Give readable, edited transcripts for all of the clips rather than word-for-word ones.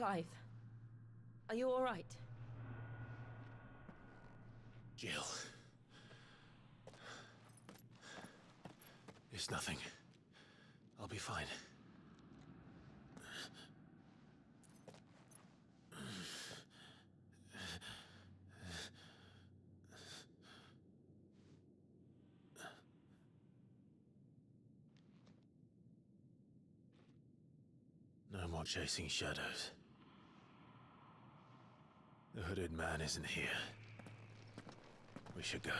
Clive, are you all right? Jill. It's nothing. I'll be fine. No more chasing shadows. The hooded man isn't here. We should go.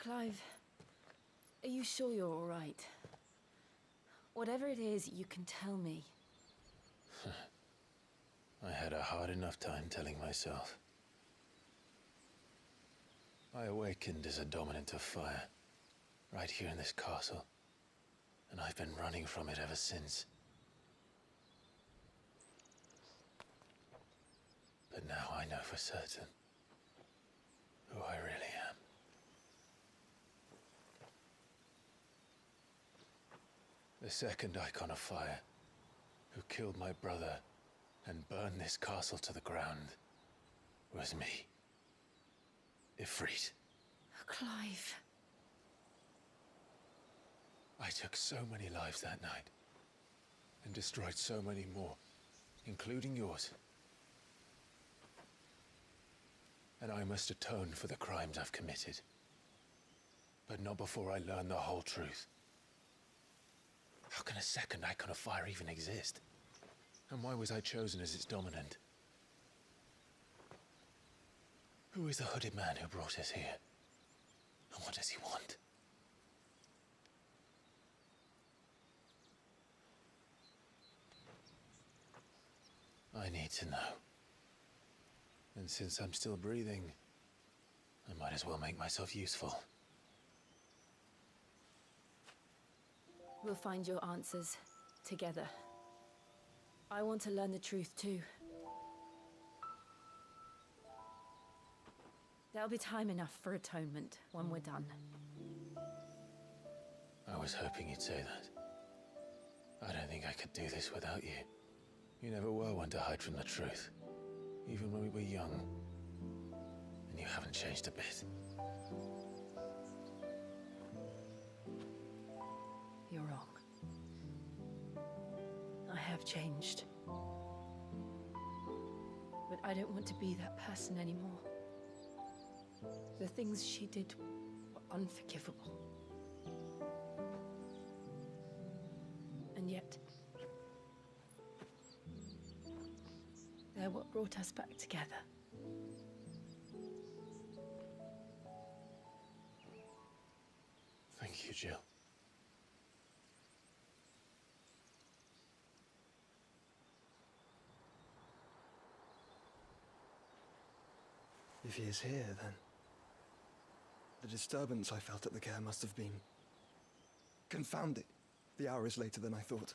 Clive, are you sure you're all right? Whatever it is, you can tell me. I had a hard enough time telling myself. I awakened as a dominant of fire, right here in this castle, and I've been running from it ever since. But now I know for certain who I really am. The second icon of fire, who killed my brother and burned this castle to the ground, was me. Ifrit. Clive. I took so many lives that night, and destroyed so many more, including yours. And I must atone for the crimes I've committed. But not before I learn the whole truth. How can a second icon of fire even exist? And why was I chosen as its dominant? Who is the hooded man who brought us here? And what does he want? I need to know. And since I'm still breathing, I might as well make myself useful. We'll find your answers together. I want to learn the truth too. There'll be time enough for atonement when we're done. I was hoping you'd say that. I don't think I could do this without you. You never were one to hide from the truth, even when we were young. And you haven't changed a bit. You're wrong. I have changed. But I don't want to be that person anymore. The things she did were unforgivable. And yet, they're what brought us back together. Thank you, Jill. If he is here, then the disturbance I felt at the care must have been confounded. The hour is later than I thought.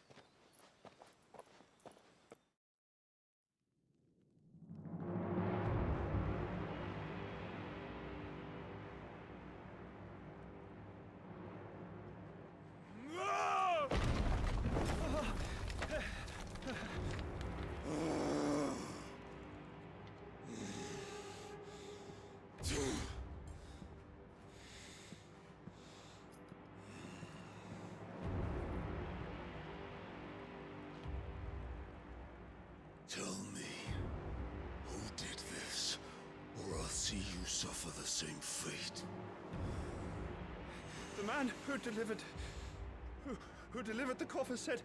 Tell me, who did this, or I'll see you suffer the same fate. The man who delivered the coffer said,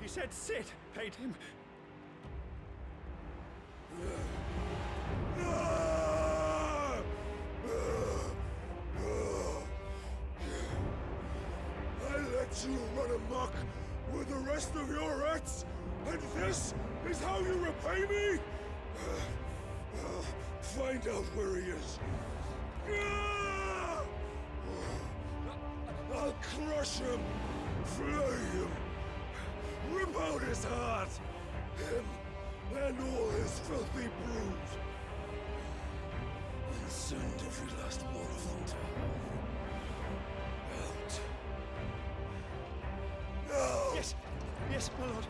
he said Sid paid him. you to run amok with the rest of your rats? And this is how you repay me? Find out where he is. I'll crush him, flay him, rip out his heart, him and all his filthy brood, and send every last one of them to hell. Out. No! Yes, yes, my lord.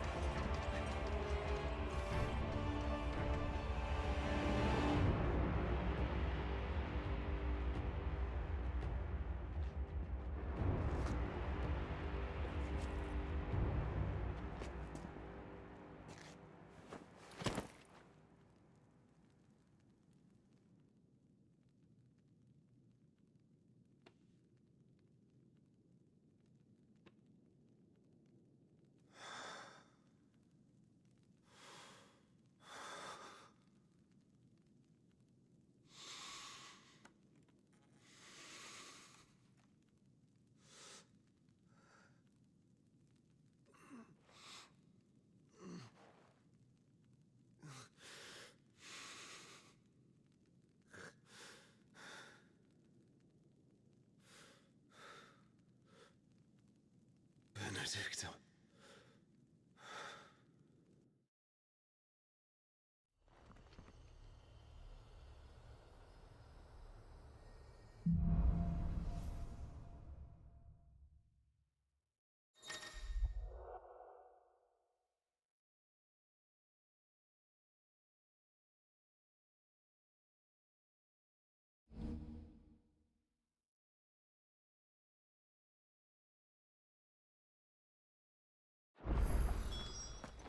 Benedicta.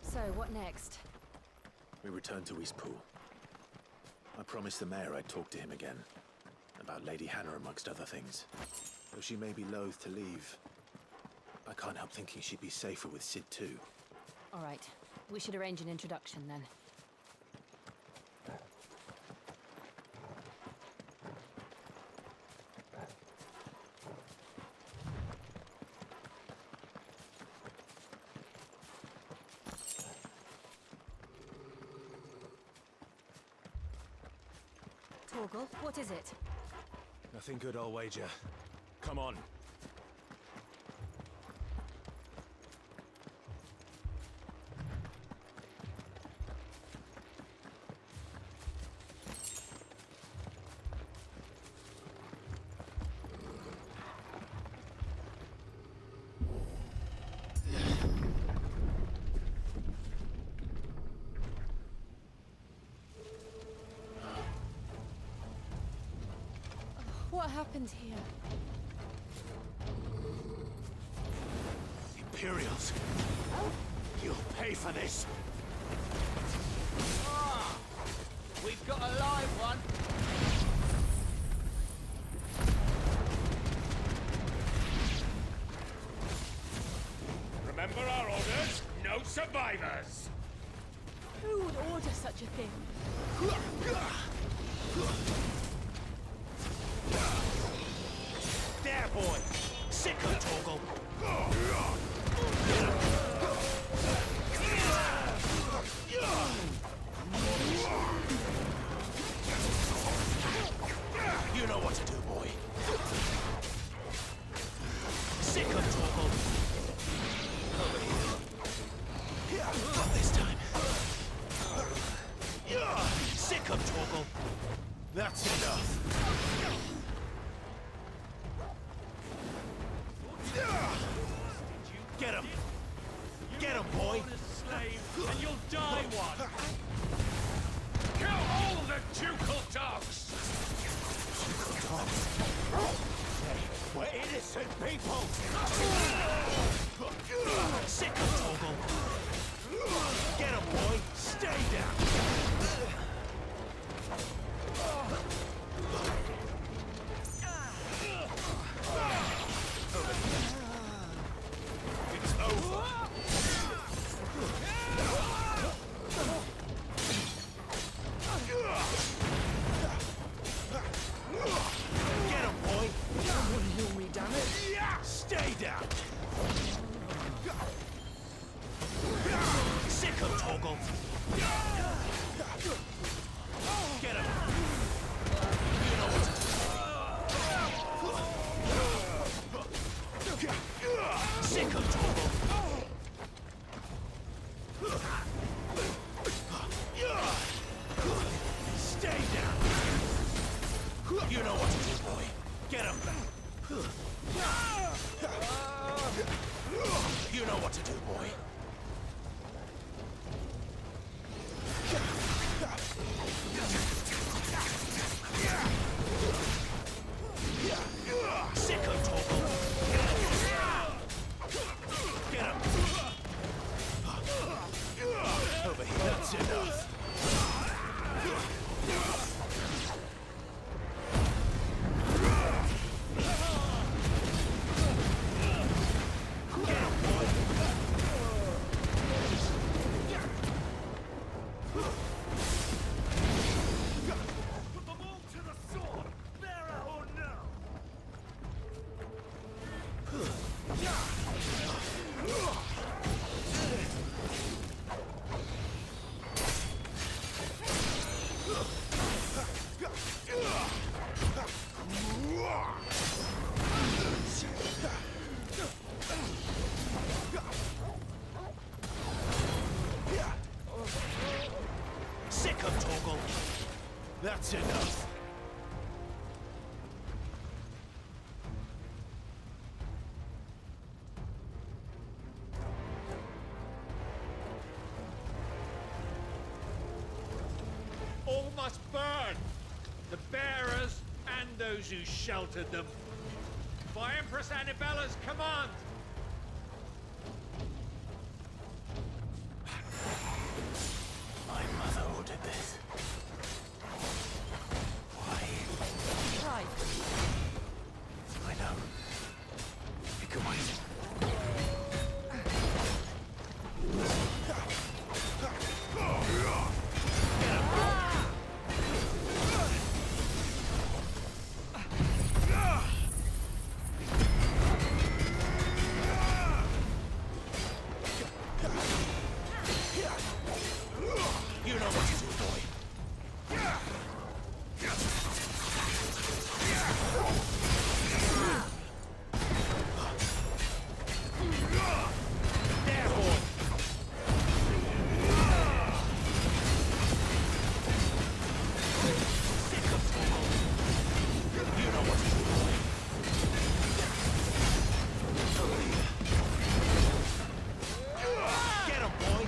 So, what next? We return to Eastpool. I promised the mayor I'd talk to him again. About Lady Hannah, amongst other things. Though she may be loath to leave, I can't help thinking she'd be safer with Sid too. All right. We should arrange an introduction then. Torgal, what is it? Nothing good, I'll wager. Come on. What happened here? Imperials! You'll pay for this! We've got a live one. Remember our orders? No survivors! Who would order such a thing? There, boy! Sick of Torgal! You know what to do, boy. Sick of Torgal! Over here. Not this time. Sick of Torgal! That's enough! Get him! Get him, boy! Slave, and you'll die one! Kill all the ducal dogs! We're innocent people! Sick of Torgal! Get him, boy! Stay down! It's over! Get him, boy! Someone heal me, damn it! Stay down! do, boy? Sick of Torgal! Get him! Over here. That's enough. Put them all to the sword, bearer or no! Sick of Torgal! That's enough. All must burn! The bearers and those who sheltered them. By Empress Annibella's command! My mother ordered this. Why? Right. I know. You can wait. You know what to do, boy. There, boy. Sick of Torgal. You know what to do, boy. Get him, boy.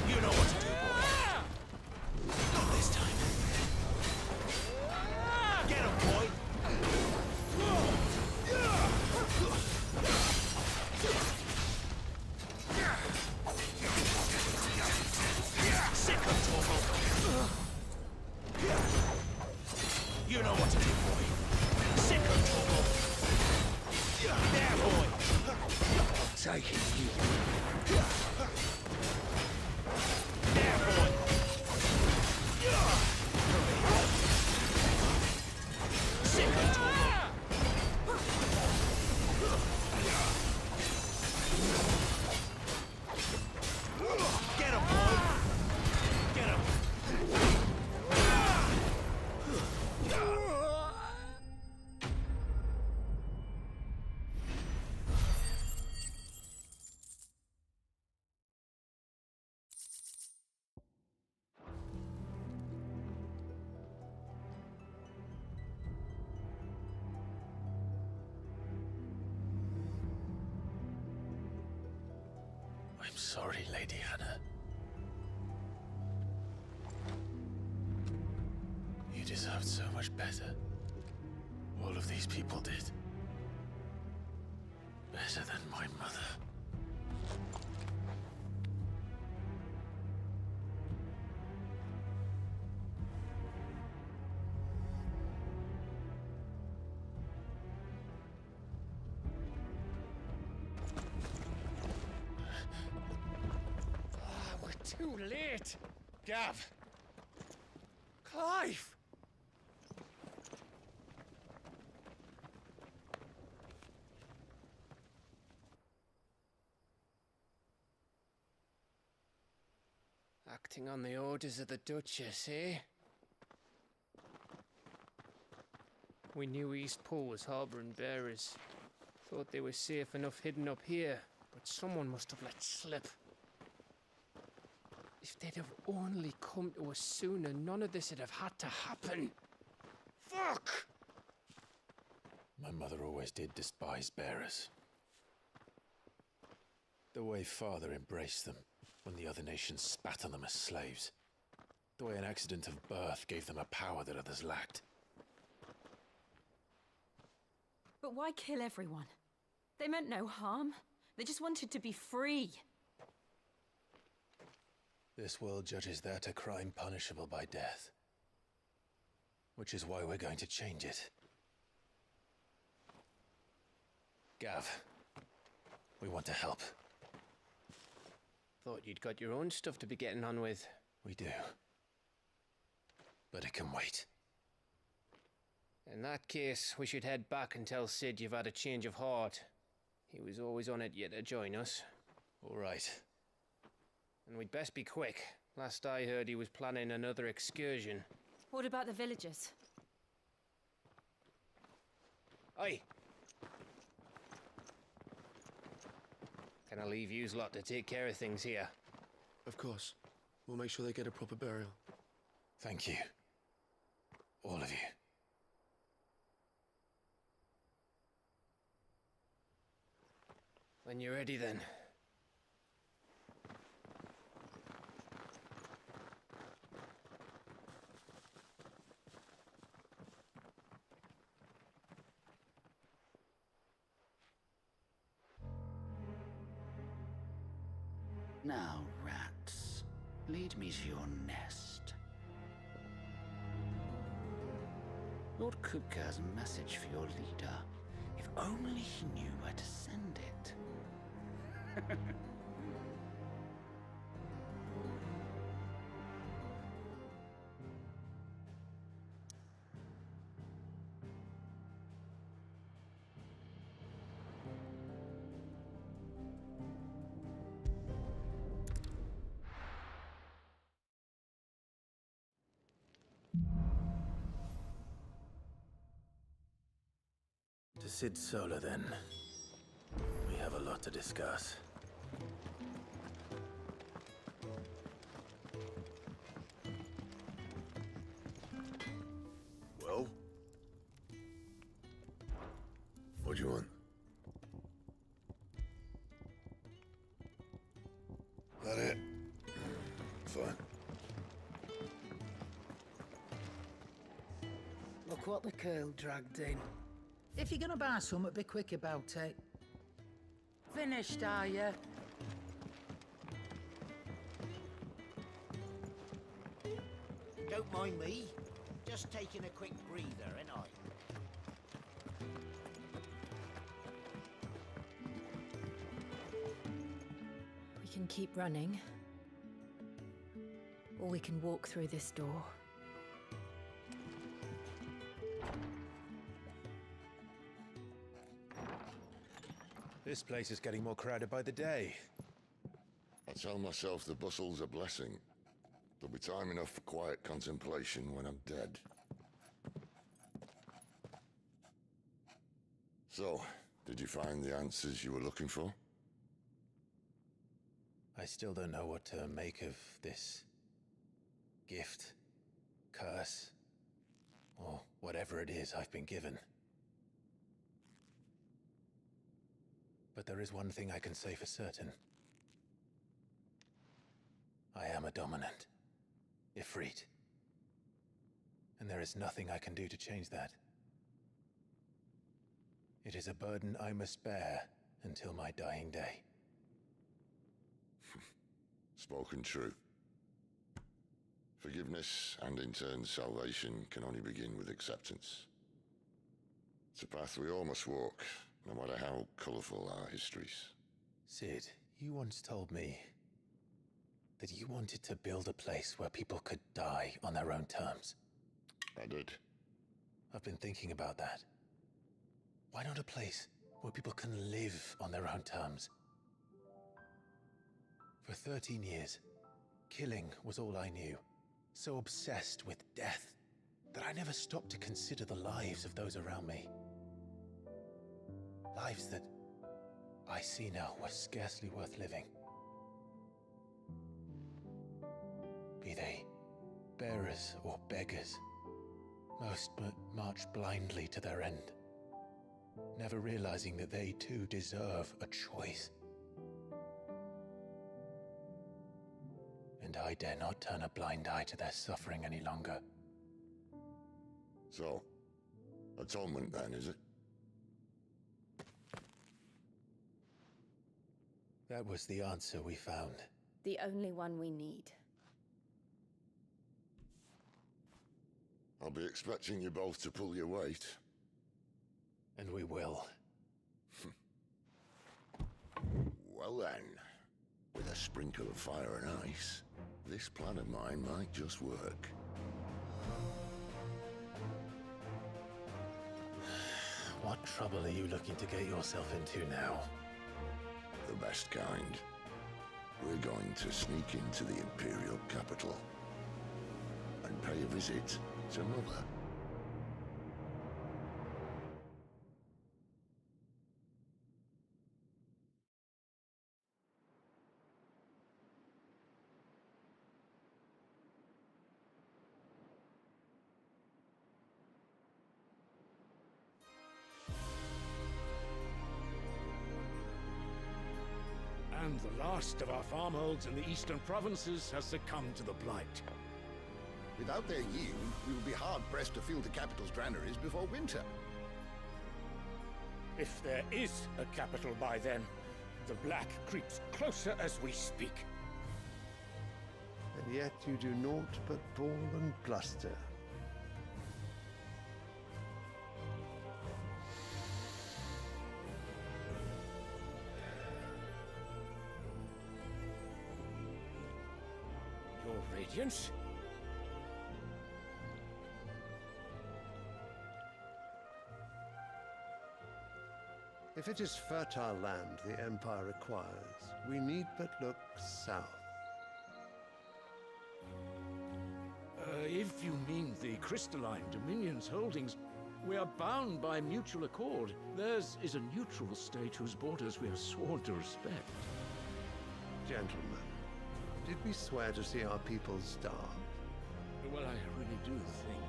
You know what to do, boy. Not this time. Get him, boy. Sick of Torgal. You know what to do, boy. Sick of Torgal. There, boy. I'm taking you. There, boy. Sick of Torgal. Get him, boy. Get him. I'm sorry, Lady Hannah. You deserved so much better. All of these people did. Better than my mother. Too late! Gav! Clive! Acting on the orders of the Duchess, eh? We knew East Pool was harbouring bearers. Thought they were safe enough hidden up here, but someone must have let slip. If they'd have only come to us sooner, none of this would have had to happen. Fuck! My mother always did despise bearers. The way Father embraced them when the other nations spat on them as slaves. The way an accident of birth gave them a power that others lacked. But why kill everyone? They meant no harm. They just wanted to be free. This world judges that a crime punishable by death. Which is why we're going to change it. Gav, we want to help. Thought you'd got your own stuff to be getting on with. We do. But it can wait. In that case, we should head back and tell Sid you've had a change of heart. He was always on it yet to join us. All right. And we'd best be quick. Last I heard, he was planning another excursion. What about the villagers? Oi! Can I leave yous lot to take care of things here? Of course. We'll make sure they get a proper burial. Thank you. All of you. When you're ready, then. Now, rats, lead me to your nest. Lord Kupka has a message for your leader. If only he knew where to send it. To Sid Solar, then. We have a lot to discuss. Well? What do you want? That it? Fine. Look what the curl dragged in. If you're gonna buy something, be quick about it. Finished, are you? Don't mind me. Just taking a quick breather, ain't I? We can keep running. Or we can walk through this door. This place is getting more crowded by the day. I tell myself the bustle's a blessing. There'll be time enough for quiet contemplation when I'm dead. So, did you find the answers you were looking for? I still don't know what to make of this gift, curse, or whatever it is I've been given. But there is one thing I can say for certain. I am a dominant, Ifrit. And there is nothing I can do to change that. It is a burden I must bear until my dying day. Spoken true. Forgiveness and in turn salvation can only begin with acceptance. It's a path we all must walk, no matter how colourful our histories. Sid, you once told me that you wanted to build a place where people could die on their own terms. I did. I've been thinking about that. Why not a place where people can live on their own terms? For 13 years, killing was all I knew. So obsessed with death that I never stopped to consider the lives of those around me. Lives that I see now were scarcely worth living. Be they bearers or beggars, most but march blindly to their end. never realizing that they too deserve a choice. And I dare not turn a blind eye to their suffering any longer. So, atonement then, is it? That was the answer we found. The only one we need. I'll be expecting you both to pull your weight. And we will. Well then, with a sprinkle of fire and ice, this plan of mine might just work. What trouble are you looking to get yourself into now? The best kind. We're going to sneak into the Imperial capital and pay a visit to Mother. And the last of our farmholds in the eastern provinces has succumbed to the blight. Without their yield, we will be hard-pressed to fill the capital's granaries before winter. If there is a capital by then, the black creeps closer as we speak. And yet you do naught but bawl and bluster. Your Radiance? If it is fertile land the Empire requires, we need but look south. If you mean the crystalline Dominion's holdings, we are bound by mutual accord. Theirs is a neutral state whose borders we are sworn to respect. Gentlemen, did we swear to see our people starve? Well, I really do think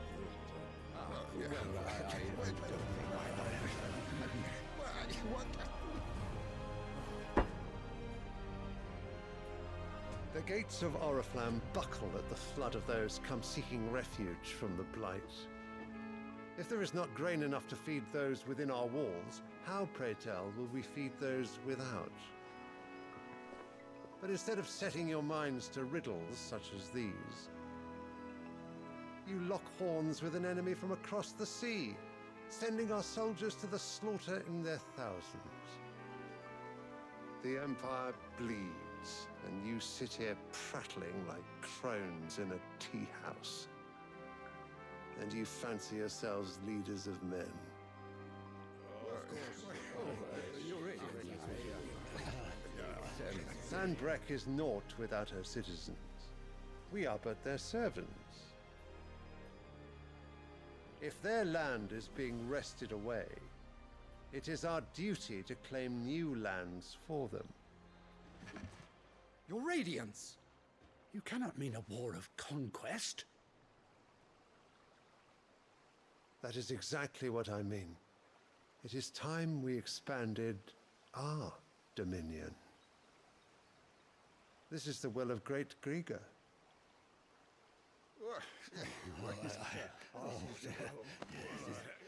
The gates of Oriflamm buckle at the flood of those come seeking refuge from the Blight. If there is not grain enough to feed those within our walls, how, pray tell, will we feed those without? But instead of setting your minds to riddles such as these, you lock horns with an enemy from across the sea, sending our soldiers to the slaughter in their thousands. The Empire bleeds, and you sit here prattling like crones in a tea house. And you fancy yourselves leaders of men. Sенbrek is naught without her citizens. We are but their servants. If their land is being wrested away, it is our duty to claim new lands for them. Your Radiance! You cannot mean a war of conquest. That is exactly what I mean. It is time we expanded our dominion. This is the will of great Grieger.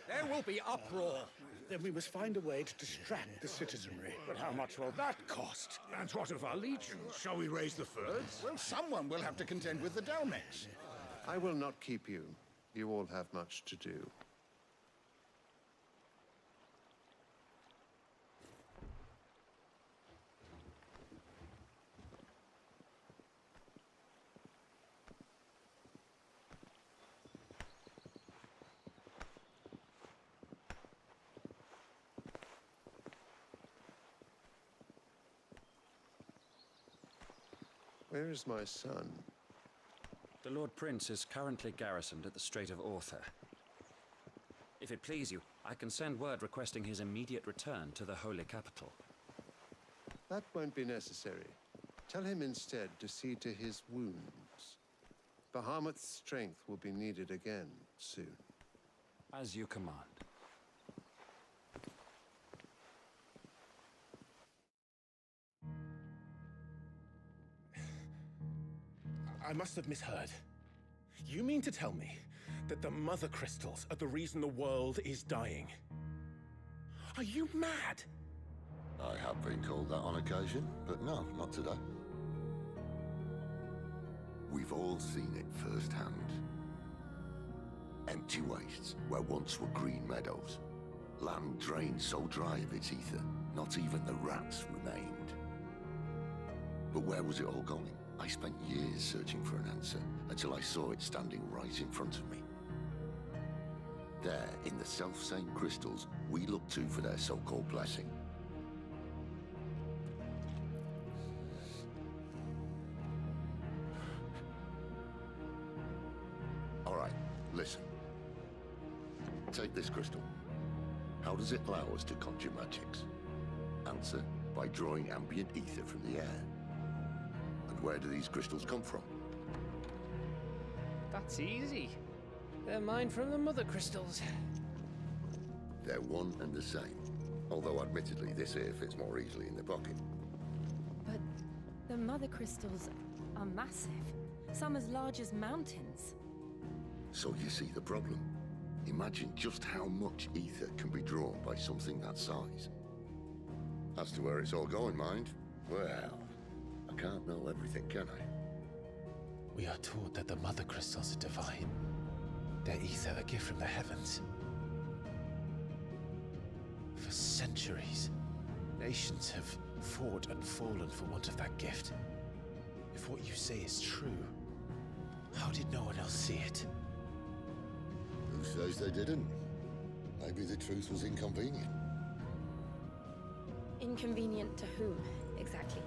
There will be uproar. Then we must find a way to distract the citizenry. But how much will that cost? And what of our legions? Shall we raise the furs? Well, someone will have to contend with the Dalmex. I will not keep you. You all have much to do. Where is my son? The Lord Prince is currently garrisoned at the Strait of Author. If it please you, I can send word requesting his immediate return to the Holy Capital. That won't be necessary. Tell him instead to see to his wounds. Bahamut's strength will be needed again soon. As you command. must have misheard. You mean to tell me that the mother crystals are the reason the world is dying? Are you mad? I have been called that on occasion, but no, not today. We've all seen it firsthand. Empty wastes where once were green meadows. Land drained so dry of its ether, not even the rats remained. But where was it all going? I spent years searching for an answer, until I saw it standing right in front of me. There, in the self-same crystals, we look to for their so-called blessing. All right, listen. Take this crystal. How does it allow us to conjure magics? Answer, by drawing ambient ether from the air. And where do these crystals come from? That's easy. They're mine from the mother crystals. They're one and the same. Although admittedly, this here fits more easily in the pocket. But the mother crystals are massive. Some as large as mountains. So you see the problem. Imagine just how much ether can be drawn by something that size. As to where it's all going, mind, well, I can't know everything, can I? We are taught that the mother crystals are divine. Their ether a gift from the heavens. For centuries, nations have fought and fallen for want of that gift. If what you say is true, how did no one else see it? Who says they didn't? Maybe the truth was inconvenient. Inconvenient to whom, exactly?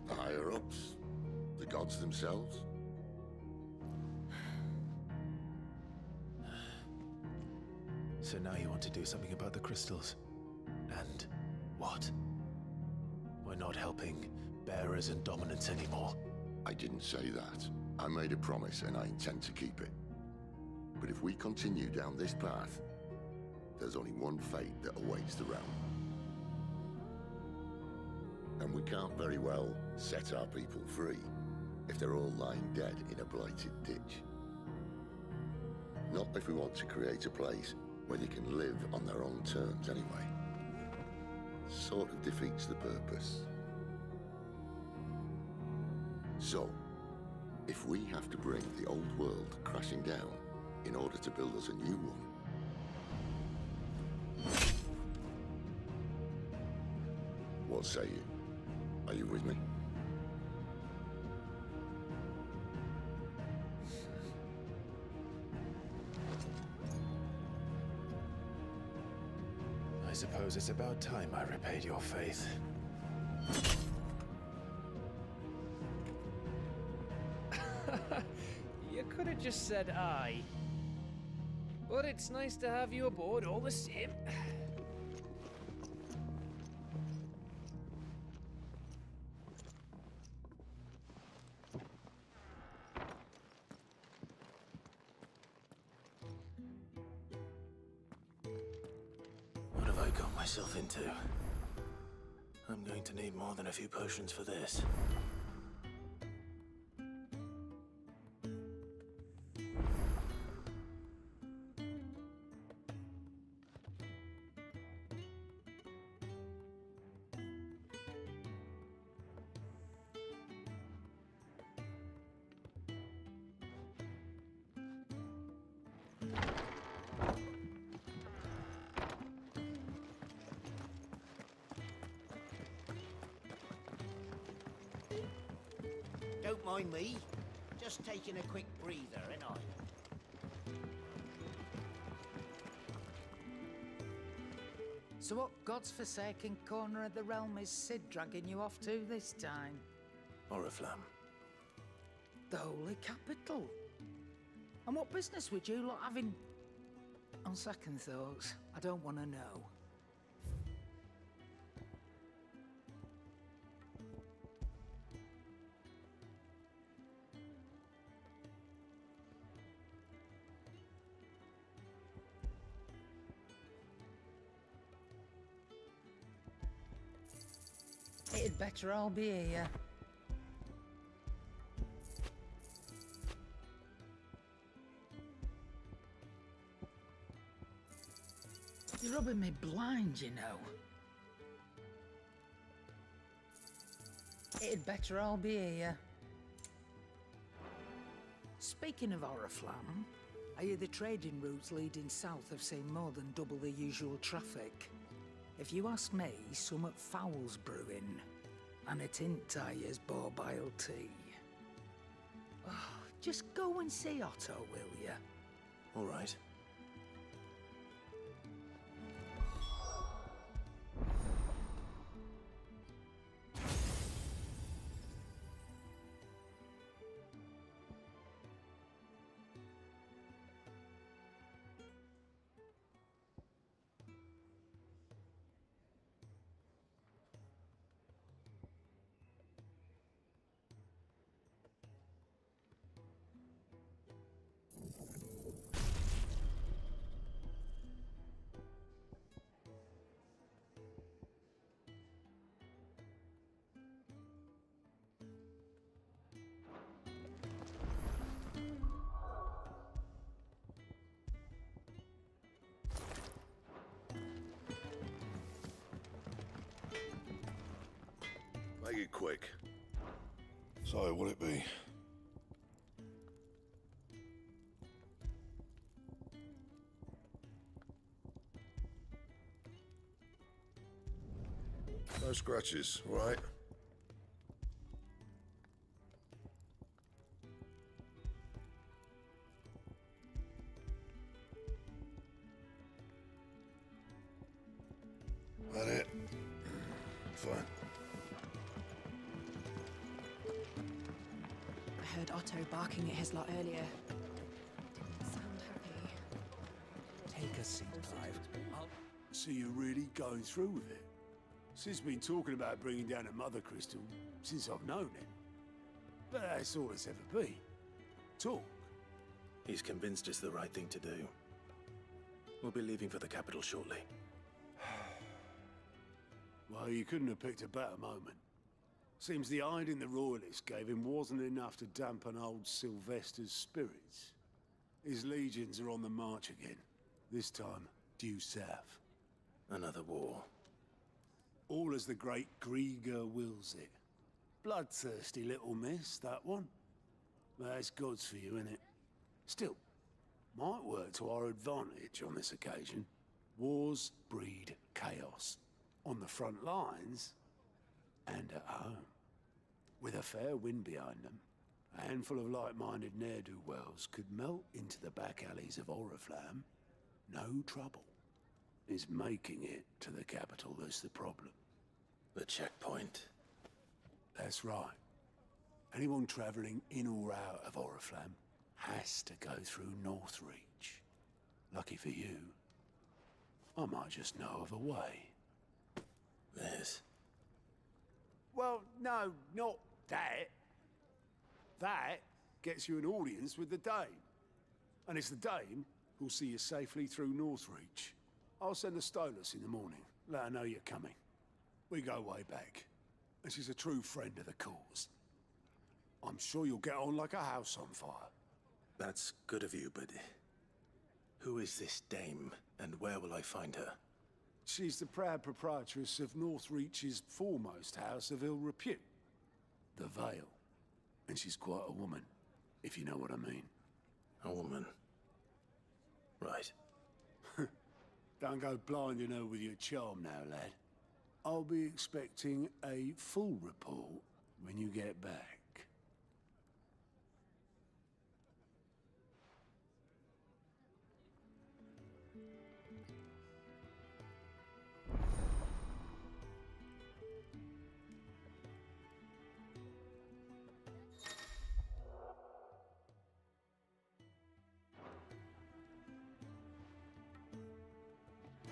The higher-ups? The gods themselves? So now you want to do something about the crystals? And what? We're not helping bearers and dominants anymore. I didn't say that. I made a promise and I intend to keep it. But if we continue down this path, there's only one fate that awaits the realm. And we can't very well set our people free if they're all lying dead in a blighted ditch. Not if we want to create a place where they can live on their own terms anyway. Sort of defeats the purpose. So, if we have to bring the old world crashing down in order to build us a new one, what say you? Are you with me? I suppose it's about time I repaid your faith. You could have just said aye. But it's nice to have you aboard all the same. What have I got myself into? I'm going to need more than a few potions for this. Don't mind me. Just taking a quick breather, ain't I? So what God's forsaken corner of the realm is Sid dragging you off to this time? Oriflamm. The Holy Capital. And what business would you lot having? On second thoughts, I don't want to know. It'd It'd better all be here. You're rubbing me blind, you know. It'd better all be here. Speaking of Oriflamm, I hear the trading routes leading south have seen more than double the usual traffic. If you ask me, summat foul's brewing, and it ain't Tyre's borbile tea. Oh, just go and see Otto, will ya? All right. Make it quick. So, what'll it be? No scratches, right? That it? Fine. I heard Otto barking at his lot earlier. Didn't sound happy. Take a seat, Clive. So you're really going through with it? Sid's been talking about bringing down a mother crystal since I've known him. But that's all it's ever been. Talk. He's convinced it's the right thing to do. We'll be leaving for the capital shortly. Well, you couldn't have picked a better moment. Seems the hiding the royalists gave him wasn't enough to dampen old Sylvester's spirits. His legions are on the march again. This time, due south. Another war. All as the great Grieger wills it. Bloodthirsty little miss, that one. But that's God's for you, innit? Still, might work to our advantage on this occasion. Wars breed chaos. On the front lines, and at home. With a fair wind behind them, a handful of like-minded ne'er-do-wells could melt into the back alleys of Oriflamm. No trouble. It's making it to the capital that's the problem. The checkpoint. That's right. Anyone travelling in or out of Oriflamm has to go through Northreach. Lucky for you, I might just know of a way. This? Well, no, not that. That gets you an audience with the Dame. And it's the Dame who'll see you safely through Northreach. I'll send the Stolas in the morning, let her know you're coming. We go way back, and she's a true friend of the cause. I'm sure you'll get on like a house on fire. That's good of you, but who is this dame, and where will I find her? She's the proud proprietress of Northreach's foremost house of ill repute, the Vale. And she's quite a woman, if you know what I mean. A woman? Right. Don't go blinding her with your charm now, lad. I'll be expecting a full report when you get back.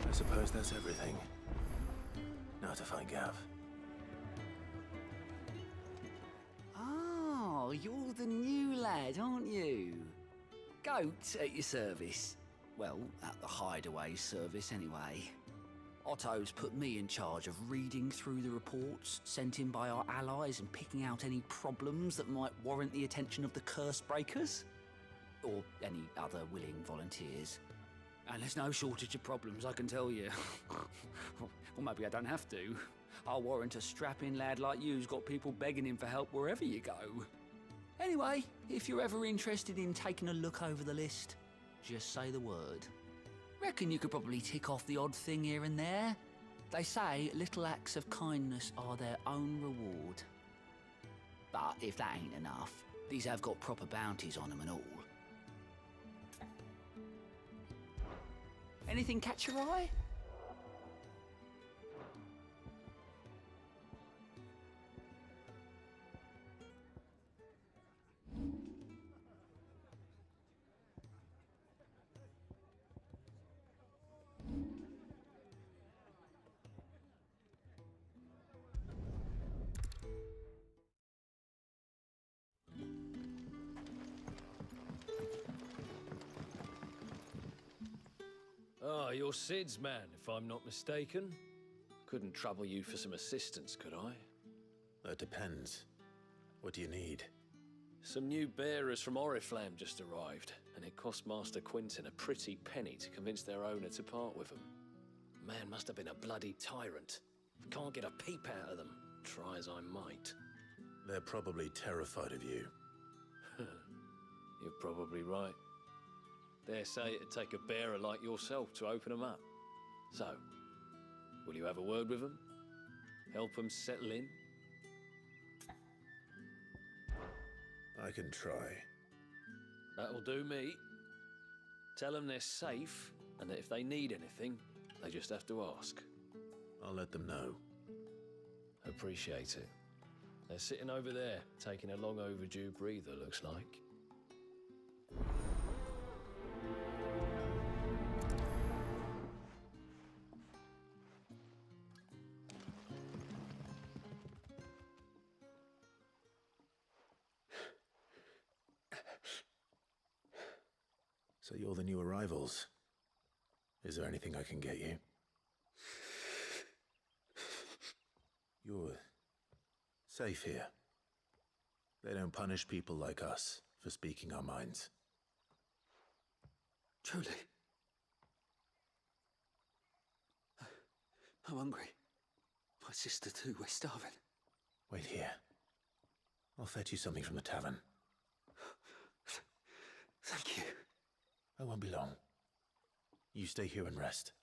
I suppose that's everything. Now to find Gav. Oh, you're the new lad, aren't you? Goat at your service. Well, at the hideaway service, anyway. Otto's put me in charge of reading through the reports sent in by our allies and picking out any problems that might warrant the attention of the curse breakers. Or any other willing volunteers. And there's no shortage of problems, I can tell you. Or maybe I don't have to. I'll warrant a strapping lad like you's got people begging him for help wherever you go. Anyway, if you're ever interested in taking a look over the list, just say the word. Reckon you could probably tick off the odd thing here and there. They say little acts of kindness are their own reward. But if that ain't enough, these have got proper bounties on them and all. Anything catch your eye? Ah, you're Sid's man, if I'm not mistaken. Couldn't trouble you for some assistance, could I? That depends. What do you need? Some new bearers from Oriflamm just arrived, and it cost Master Quinton a pretty penny to convince their owner to part with them. Man must have been a bloody tyrant. Can't get a peep out of them, try as I might. They're probably terrified of you. You're probably right. Dare say it'd take a bearer like yourself to open them up. So, will you have a word with them? Help them settle in? I can try. That'll do me. Tell them they're safe, and that if they need anything, they just have to ask. I'll let them know. Appreciate it. They're sitting over there, taking a long overdue breather, looks like. So you're the new arrivals. Is there anything I can get you? You're safe here. They don't punish people like us for speaking our minds. Truly. I'm hungry. My sister too, we're starving. Wait here. I'll fetch you something from the tavern. Thank you. I won't be long. You stay here and rest.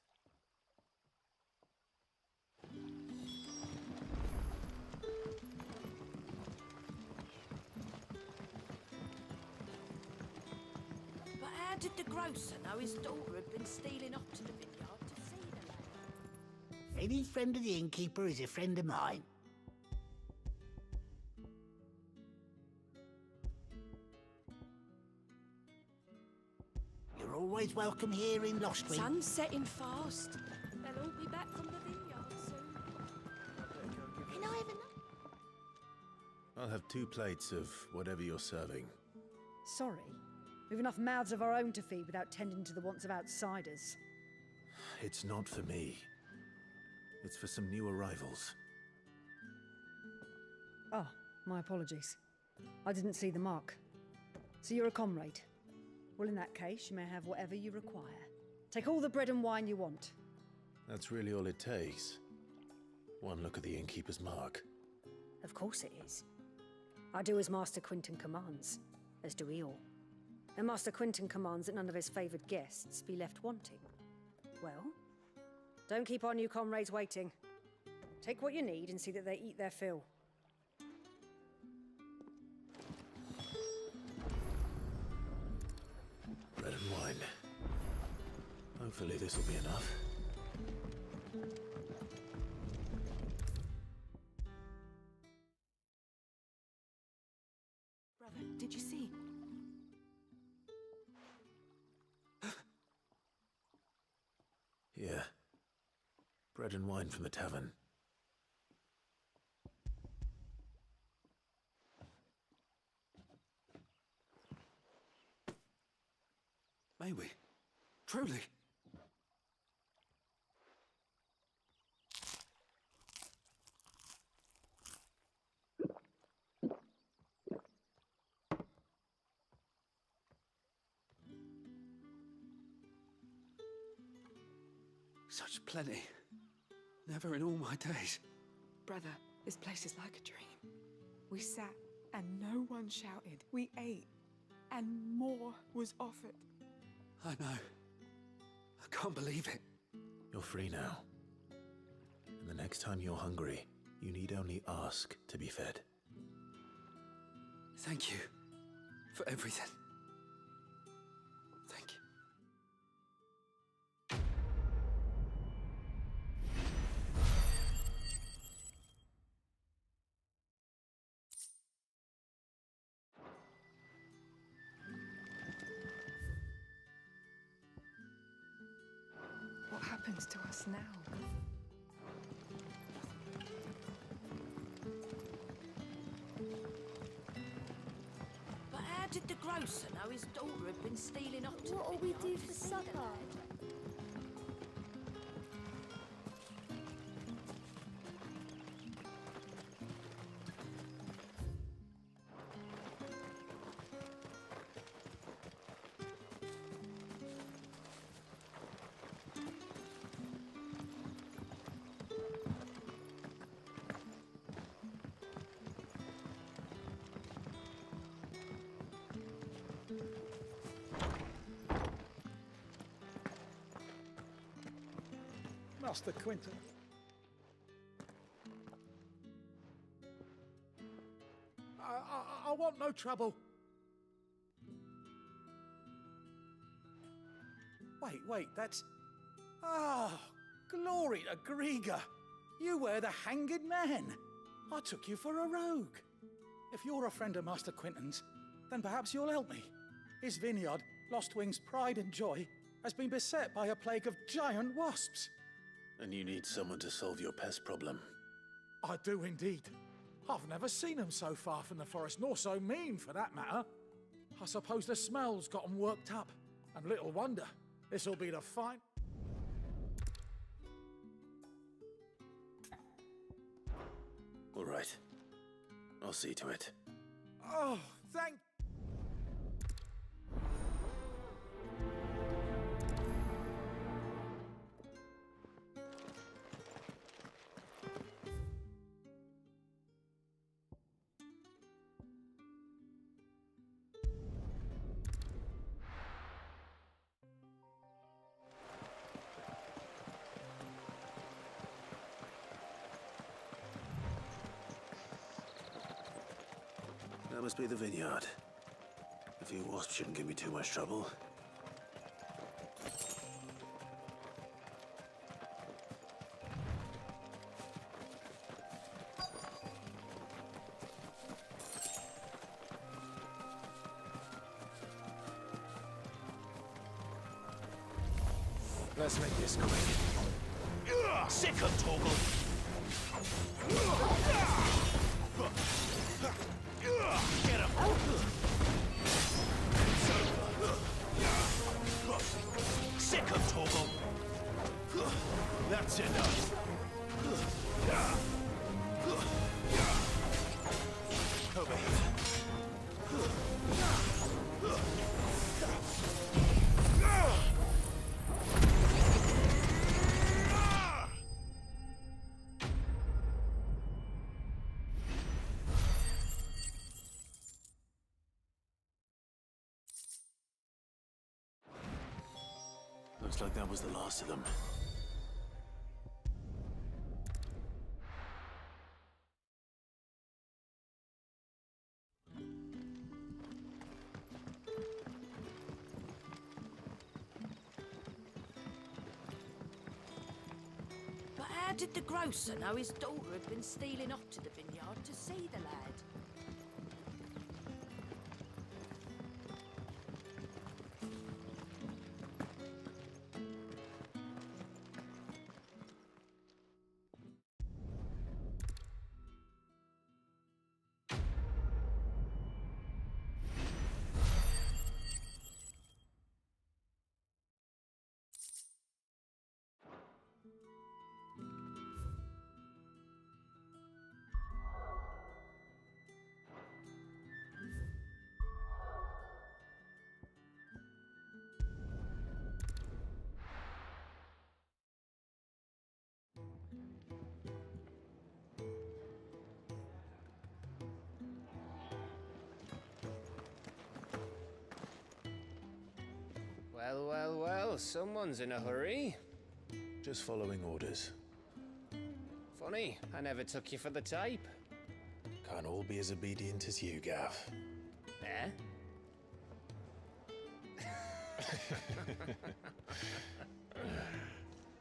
But how did the grocer know his daughter had been stealing off to the vineyard to see the lad? Any friend of the innkeeper is a friend of mine. You're always welcome here in Lostwing. Sun's setting fast. They'll all be back from the vineyard soon. Can I have a I'll have 2 plates of whatever you're serving. Sorry. We've enough mouths of our own to feed without tending to the wants of outsiders. It's not for me. It's for some new arrivals. Oh, my apologies. I didn't see the mark. So you're a comrade? Well, in that case, you may have whatever you require. Take all the bread and wine you want. That's really all it takes. One look at the innkeeper's mark. Of course it is. I do as Master Quinton commands, as do we all. And Master Quinton commands that none of his favoured guests be left wanting. Well, don't keep our new comrades waiting. Take what you need and see that they eat their fill. Bread and wine. Hopefully this will be enough. Brother, did you see? Here. Bread and wine from the tavern. May we? Truly? Such plenty. Never in all my days. Brother, this place is like a dream. We sat and no one shouted. We ate and more was offered. I know. I can't believe it. You're free now. And the next time you're hungry, you need only ask to be fed. Thank you for everything. Thank you. What happens to us now? But how did the grocer know his daughter had been stealing off to What'll we do for supper? Master Quinton. I want no trouble. Wait, that's... Ah, glory to Grieger. You were the hanged man. I took you for a rogue. If you're a friend of Master Quinton's, then perhaps you'll help me. His vineyard, Lostwing's pride and joy, has been beset by a plague of giant wasps. And you need someone to solve your pest problem. I do indeed. I've never seen them so far from the forest, nor so mean for that matter. I suppose the smell's got them worked up. And little wonder, this'll be the fine... All right. I'll see to it. Oh, thank... That must be the vineyard. A few wasps shouldn't give me too much trouble. Let's make this quick. Sick of Torgal! Get him! Sick of Torgal! That's enough! Over here. Looks like that was the last of them. But how did the grocer know his daughter had been stealing off to the vineyard to see the lad? Well, well, well, someone's in a hurry. Just following orders. Funny, I never took you for the type. Can't all be as obedient as you, Gav. Eh?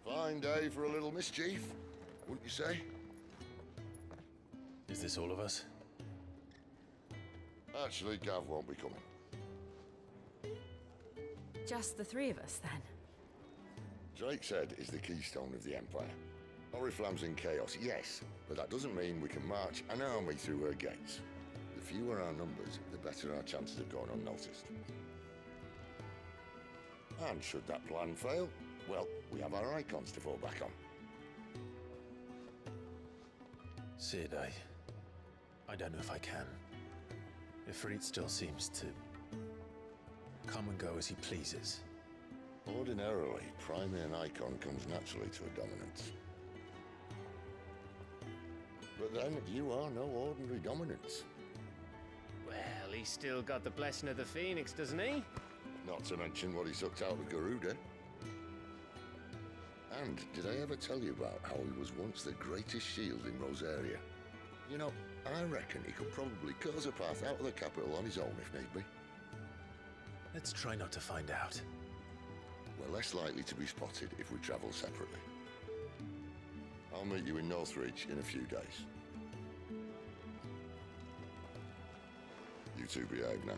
Fine day for a little mischief, wouldn't you say? Is this all of us? Actually, Gav won't be coming. Just the three of us, then? Drake's Head is the keystone of the Empire. Oriflamm's in chaos, yes, but that doesn't mean we can march an army through her gates. The fewer our numbers, the better our chances of going unnoticed. And should that plan fail, well, we have our icons to fall back on. Sid, I don't know if I can. Ifrit still seems to come and go as he pleases. Ordinarily, priming an icon comes naturally to a dominance. But then, you are no ordinary dominance. Well, he's still got the blessing of the Phoenix, doesn't he? Not to mention what he sucked out of Garuda. And did I ever tell you about how he was once the greatest shield in Rosaria? You know, I reckon he could probably cut us a path out of the capital on his own if need be. Let's try not to find out. We're less likely to be spotted if we travel separately. I'll meet you in Northridge in a few days. You two behave now.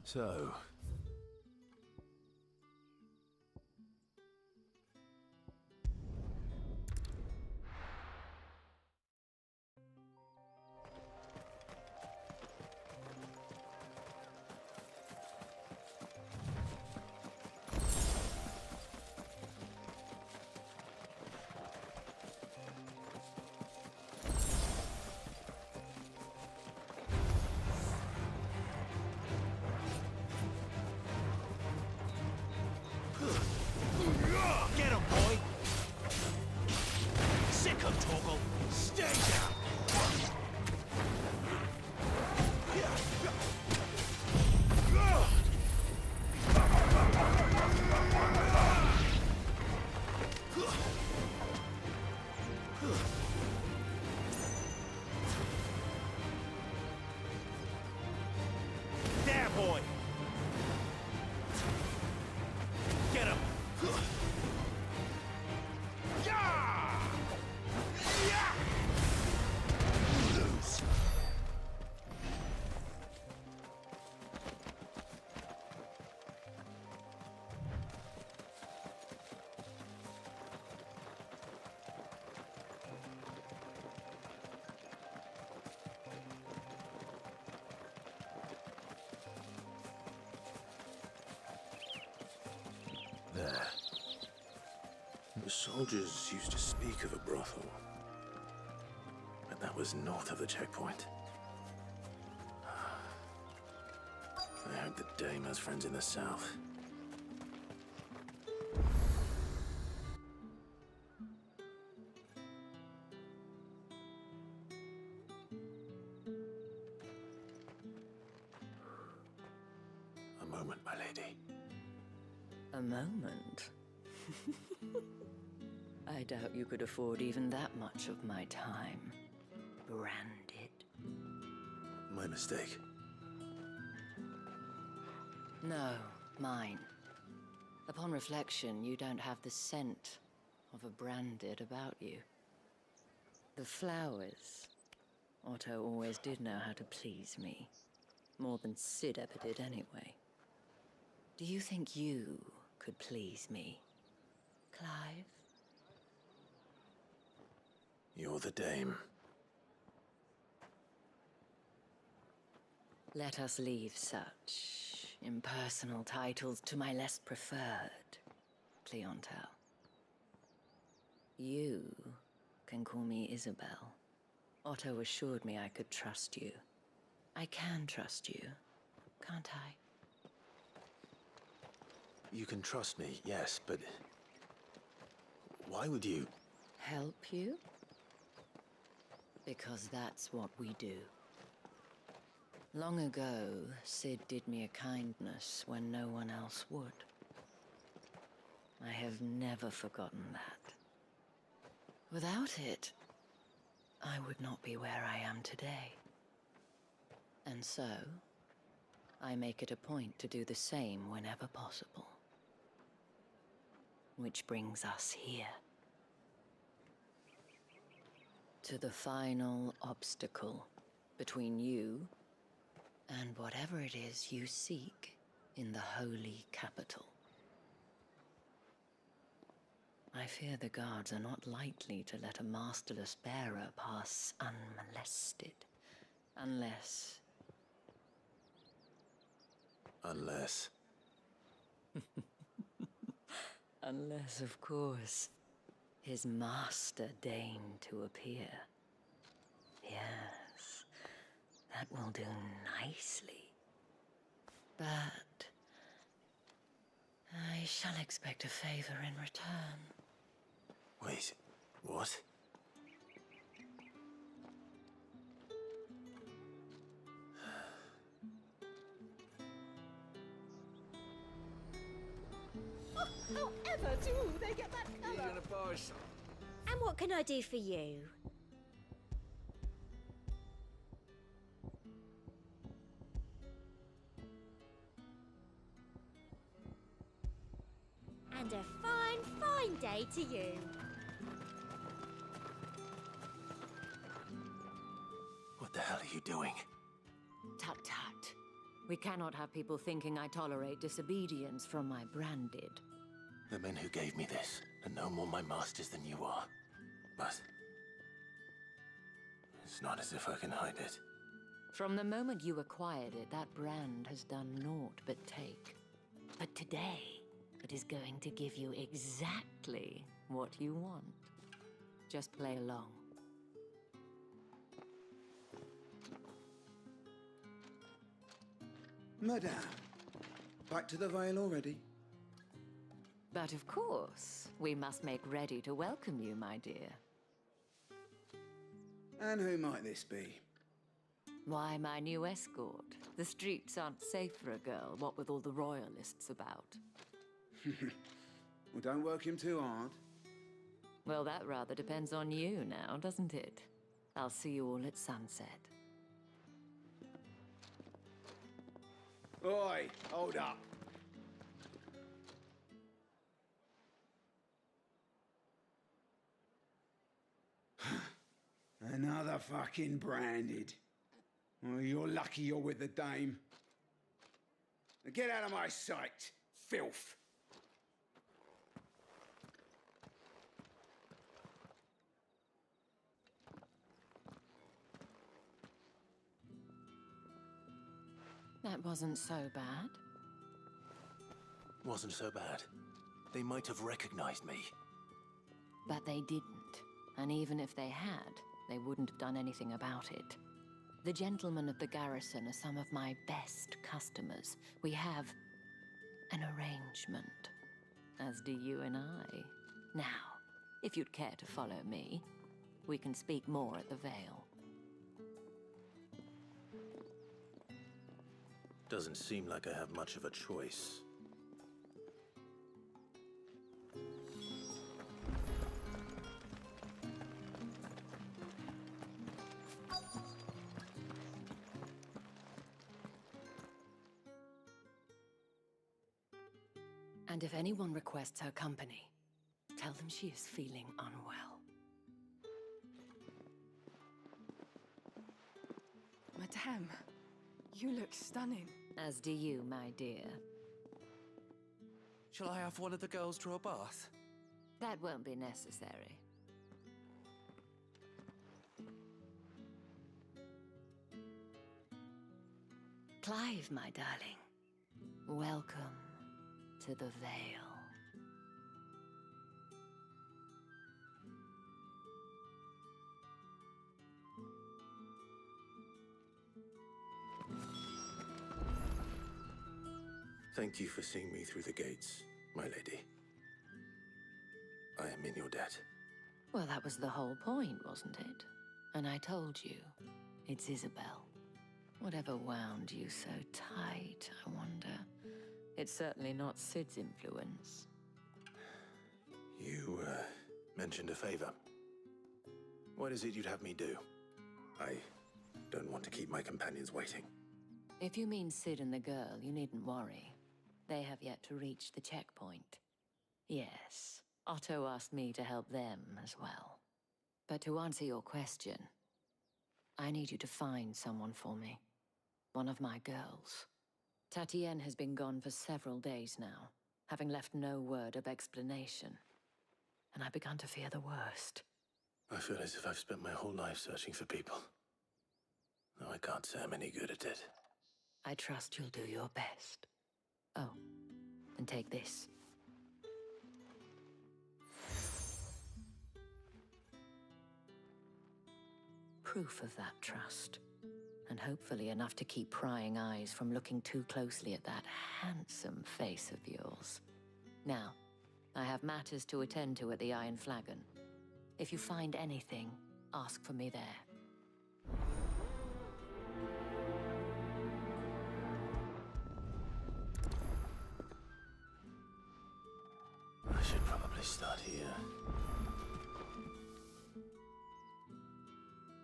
So, Get him, boy! Sick of Toggle! Stay down! There, boy! Get him! Lose. there. The soldiers used to speak of a brothel, but that was north of the checkpoint. I hope the dame has friends in the south. A moment, my lady. A moment? I doubt you could afford even that much of my time. Branded. My mistake. No, mine. Upon reflection, you don't have the scent of a branded about you. The flowers. Otto always did know how to please me. More than Sid ever did anyway. Do you think you could please me, Clive? You're the dame. Let us leave such impersonal titles to my less preferred clientele. You can call me Isabel. Otto assured me I could trust you. I can trust you, can't I? You can trust me, yes, but... why would you... Help you? Because that's what we do. Long ago, Sid did me a kindness when no one else would. I have never forgotten that. Without it, I would not be where I am today. And so, I make it a point to do the same whenever possible. Which brings us here. To the final obstacle between you and whatever it is you seek in the holy capital. I fear the guards are not likely to let a masterless bearer pass unmolested. Unless... Unless... Unless, of course, his master deigned to appear. Yes, that will do nicely. But... I shall expect a favor in return. Wait, what? However do they get that colour? You're gonna buy some. And what can I do for you? And a fine, fine day to you. What the hell are you doing? Tut tut. We cannot have people thinking I tolerate disobedience from my branded. The men who gave me this are no more my masters than you are. But... it's not as if I can hide it. From the moment you acquired it, that brand has done naught but take. But today, it is going to give you exactly what you want. Just play along. Madame, back to the Vale already? But of course, we must make ready to welcome you, my dear. And who might this be? Why, my new escort. The streets aren't safe for a girl, what with all the royalists about. Well, don't work him too hard. Well, that rather depends on you now, doesn't it? I'll see you all at sunset. Oi, hold up. Another fucking branded. Well, you're lucky you're with the dame. Now get out of my sight, filth. That wasn't so bad. Wasn't so bad. They might have recognized me. But they didn't. And even if they had, they wouldn't have done anything about it. The gentlemen of the garrison are some of my best customers. We have an arrangement, as do you and I. Now, if you'd care to follow me, we can speak more at the Vale. Doesn't seem like I have much of a choice. And if anyone requests her company, tell them she is feeling unwell. Madame, you look stunning. As do you, my dear. Shall I have one of the girls draw a bath? That won't be necessary. Clive, my darling. Welcome to the Vale. Thank you for seeing me through the gates, my lady. I am in your debt. Well, that was the whole point, wasn't it? And I told you, it's Isabel. Whatever wound you so tight, I wonder. It's certainly not Sid's influence. You, mentioned a favor. What is it you'd have me do? I don't want to keep my companions waiting. If you mean Sid and the girl, you needn't worry. They have yet to reach the checkpoint. Yes, Otto asked me to help them as well. But to answer your question, I need you to find someone for me. One of my girls. Tatienne has been gone for several days now, having left no word of explanation. And I've begun to fear the worst. I feel as if I've spent my whole life searching for people. Though I can't say I'm any good at it. I trust you'll do your best. Oh, and take this. Proof of that trust. And hopefully enough to keep prying eyes from looking too closely at that handsome face of yours. Now, I have matters to attend to at the Iron Flagon. If you find anything, ask for me there. I should probably start here.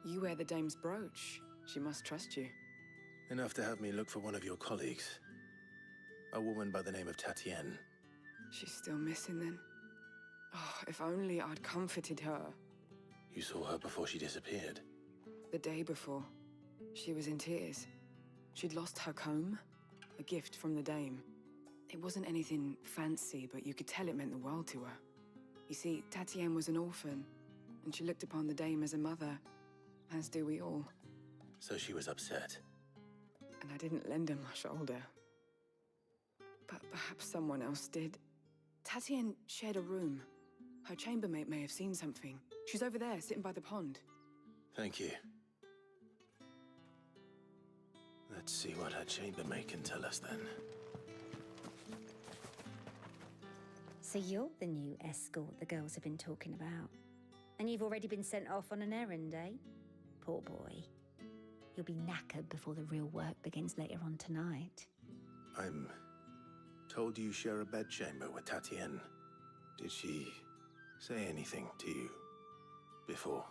You wear the dame's brooch. She must trust you. Enough to have me look for one of your colleagues. A woman by the name of Tatienne. She's still missing then. Oh, if only I'd comforted her. You saw her before she disappeared. The day before, she was in tears. She'd lost her comb, a gift from the dame. It wasn't anything fancy, but you could tell it meant the world to her. You see, Tatienne was an orphan, and she looked upon the dame as a mother, as do we all. So she was upset. And I didn't lend her my shoulder. But perhaps someone else did. Tatienne shared a room. Her chambermaid may have seen something. She's over there, sitting by the pond. Thank you. Let's see what her chambermaid can tell us then. So you're the new escort the girls have been talking about. And you've already been sent off on an errand, eh? Poor boy. You'll be knackered before the real work begins later on tonight. I'm told you share a bedchamber with Tatienne. Did she say anything to you before?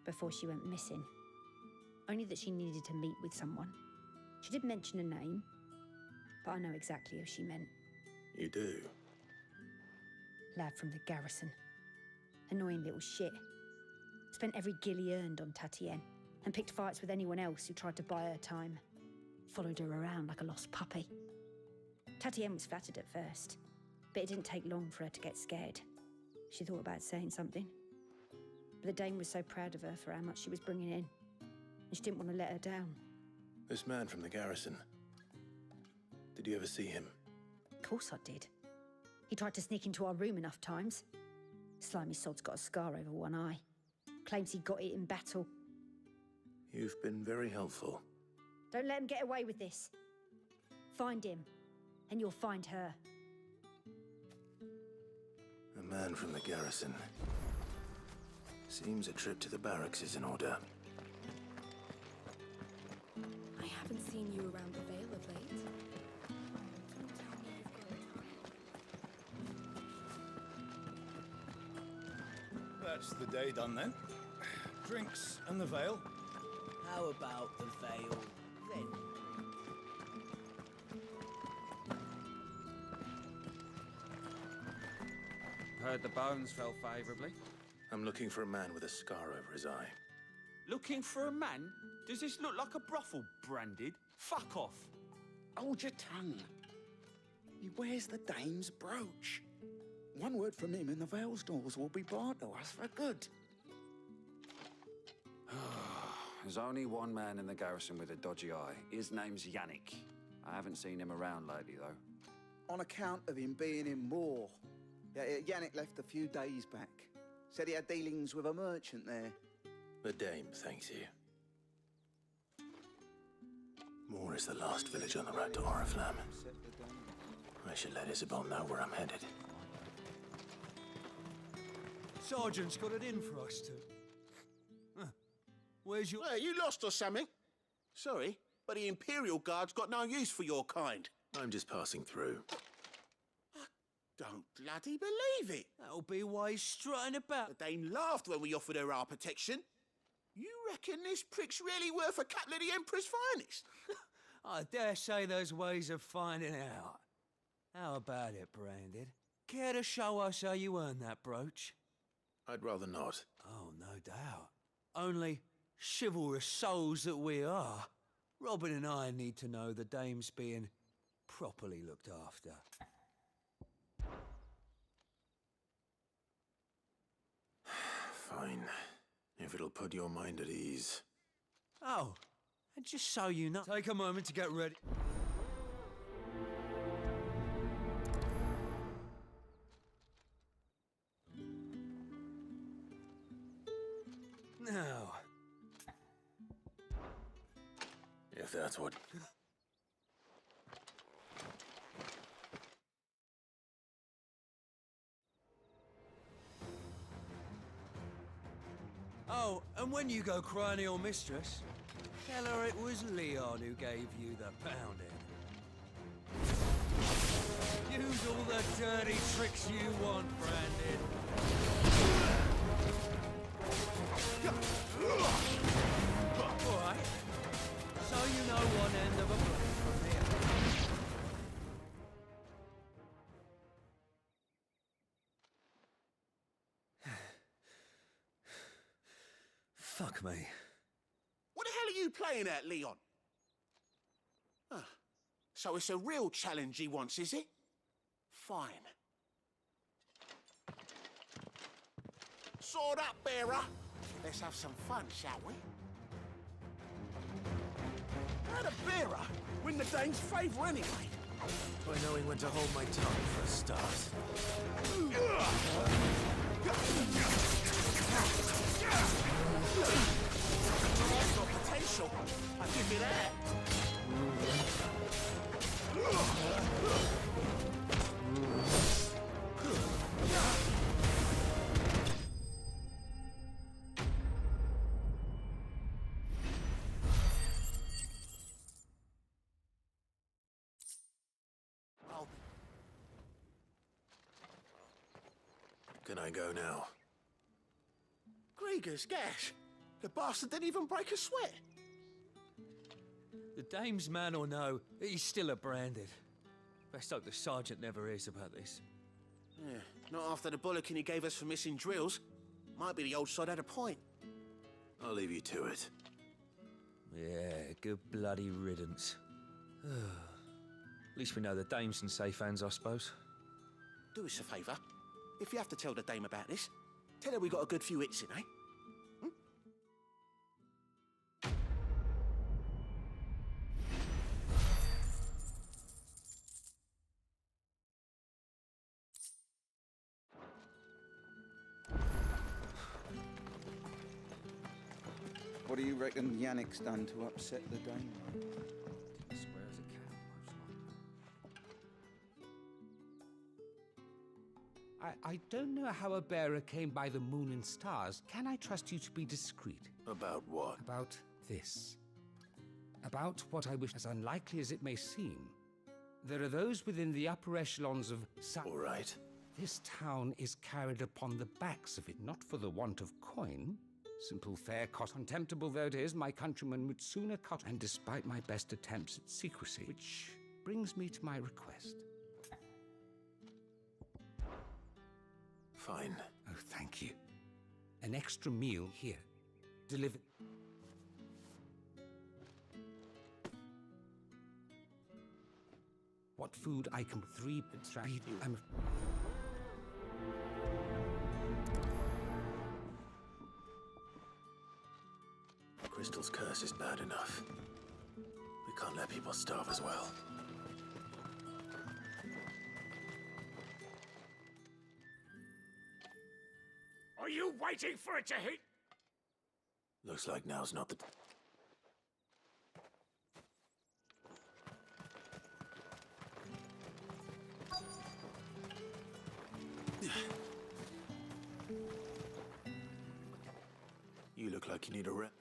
Before she went missing. Only that she needed to meet with someone. She did mention a name, but I know exactly who she meant. You do? Lad from the garrison. Annoying little shit. Spent every guil he earned on Tatienne, and picked fights with anyone else who tried to buy her time. Followed her around like a lost puppy. Tatienne was flattered at first, but it didn't take long for her to get scared. She thought about saying something. But the dame was so proud of her for how much she was bringing in, and she didn't want to let her down. This man from the garrison. Did you ever see him? Of course I did. He tried to sneak into our room enough times. Slimy sod's got a scar over one eye. Claims he got it in battle. You've been very helpful. Don't let him get away with this. Find him, and you'll find her. A man from the garrison. Seems a trip to the barracks is in order. I haven't seen you around the Vale of late. That's the day done then. Drinks and the Vale. How about the Vale then? Heard the bones fell favourably. I'm looking for a man with a scar over his eye. Looking for a man? Does this look like a brothel, Branded? Fuck off. Hold your tongue. He wears the dame's brooch. One word from him and the Vale's doors will be barred to us for good. There's only one man in the garrison with a dodgy eye. His name's Yannick. I haven't seen him around lately, though. On account of him being in war. Yeah, Yannick left a few days back. Said he had dealings with a merchant there. The dame thanks you. Moor is the last village on the road to Oriflamm. I should let Isabel know where I'm headed. Sergeant's got it in for us to... Where's your... Well, you lost or something? Sorry, but the Imperial Guard's got no use for your kind. I'm just passing through. I don't bloody believe it. That'll be why he's strutting about. The Dane laughed when we offered her our protection. You reckon this prick's really worth a couple of the Emperor's finest? I dare say there's ways of finding out. How about it, Branded? Care to show us how you earned that brooch? I'd rather not. Oh, no doubt. Only chivalrous souls that we are, Robin and I need to know the dame's being properly looked after. Fine. If it'll put your mind at ease. Oh, and just so you know... Take a moment to get ready. Now... If that's what... Oh, and when you go crying to your mistress, tell her it was Leon who gave you the pounding. Use all the dirty tricks you want, Branded. All right. So you know one end of a block from here. Fuck me. What the hell are you playing at, Leon? Ah, so it's a real challenge he wants, is it? Fine. Sword up, bearer. Let's have some fun, shall we? How'd a bearer win the Dane's favour anyway? By knowing when to hold my tongue for a start. That's got potential. I'll give you that. Can I go now? Grieger's gas. The bastard didn't even break a sweat. The dame's man or no, he's still a Branded. Best hope the sergeant never hears about this. Yeah, not after the bullocking he gave us for missing drills. Might be the old sod had a point. I'll leave you to it. Yeah, good bloody riddance. At least we know the dame's in safe hands, I suppose. Do us a favour. If you have to tell the dame about this, tell her we got a good few hits in, eh? What do you reckon Yannick's done to upset the dame? Swear as a cat, most likely. I don't know how a bearer came by the moon and stars. Can I trust you to be discreet? About what? About this. About what I wish, as unlikely as it may seem. There are those within the upper echelons of All right. This town is carried upon the backs of it, not for the want of coin. Simple fare cost, contemptible though it is, my countrymen would sooner cut, and despite my best attempts at secrecy, which brings me to my request. Fine. Oh, thank you. An extra meal here. Delivered. What food I can 3 I'm... Crystal's curse is bad enough. We can't let people starve as well. Are you waiting for it to hit? Looks like now's not the... like you need a rest.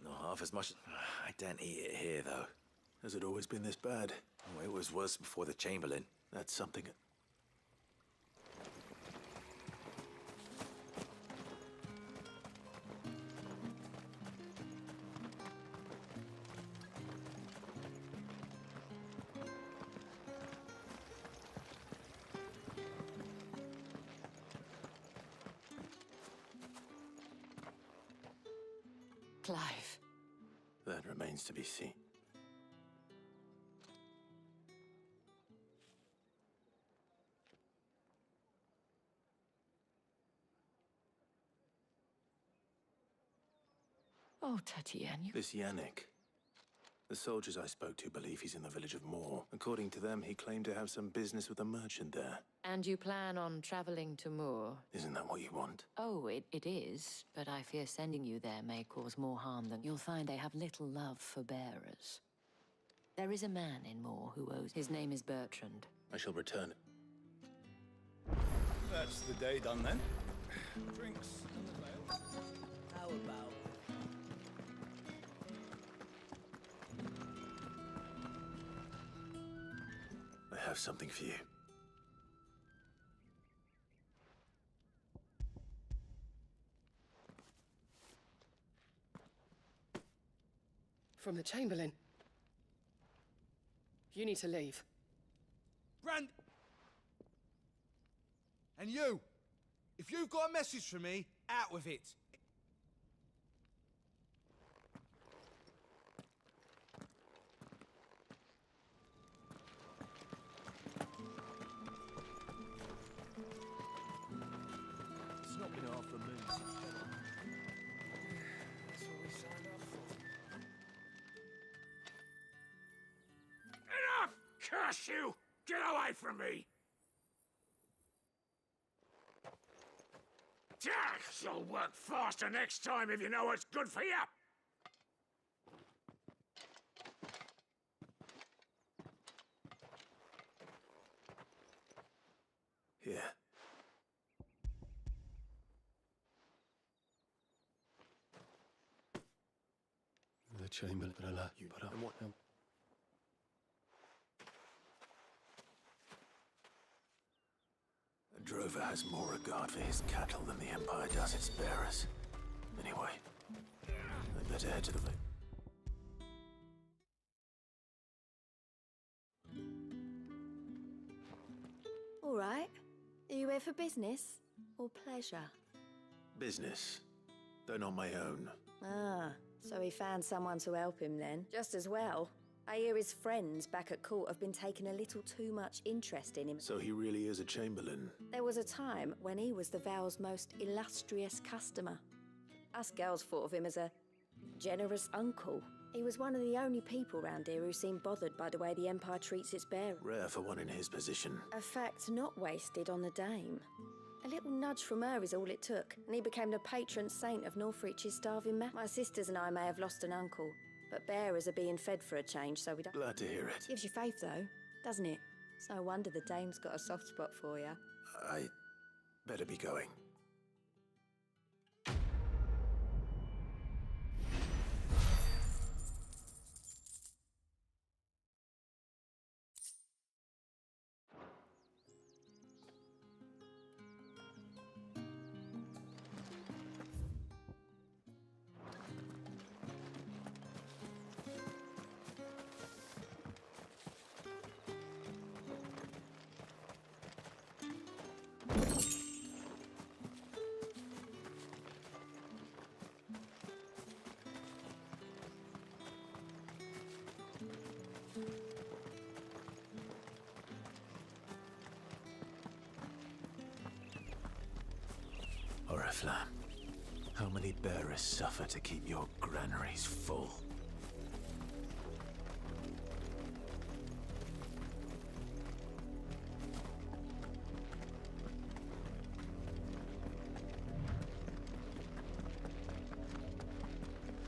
Not half as much. I don't eat it here, though. Has it always been this bad? Oh, it was worse before the Chamberlain. That's something. Clive. That remains to be seen. Oh, Tatiana, you... This Yannick. The soldiers I spoke to believe he's in the village of Moor. According to them, he claimed to have some business with a merchant there. And you plan on traveling to Moor? Isn't that what you want? Oh, it is, but I fear sending you there may cause more harm than... You'll find they have little love for bearers. There is a man in Moor who owes... His name is Bertrand. I shall return. That's the day done then. Drinks and the veil. How about... I have something for you. From the Chamberlain. You need to leave. Brand... And you! If you've got a message for me, out with it. It's not been half a moon since... That's what we signed up for. Enough! Curse you! Get away from me! You'll work faster next time if you know what's good for you! Here. The Chamberlain will allow you put up. And what now? A drover has more regard for his cattle than the Empire does its bearers. Anyway, I'd better head to the... All right. Are you here for business or pleasure? Business, though not my own. Ah, so he found someone to help him then. Just as well. I hear his friends back at court have been taking a little too much interest in him. So he really is a Chamberlain. There was a time when he was the Vale's most illustrious customer. Us girls thought of him as a generous uncle. He was one of the only people round here who seemed bothered by the way the Empire treats its bearers. Rare for one in his position. A fact not wasted on the dame. A little nudge from her is all it took, and he became the patron saint of Northreach's starving men. My sisters and I may have lost an uncle, but bearers are being fed for a change, so we don't... Glad to hear it. Gives you faith, though, doesn't it? It's no wonder the dame's got a soft spot for you. I better be going. Oriflamm, how many bearers suffer to keep your granaries full?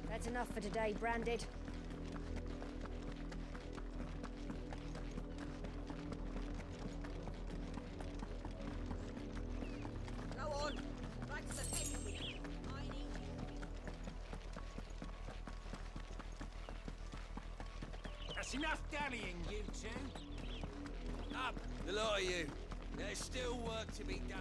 That's enough for today, Branded. That's enough dallying, you two. Up, the lot of you. There's still work to be done.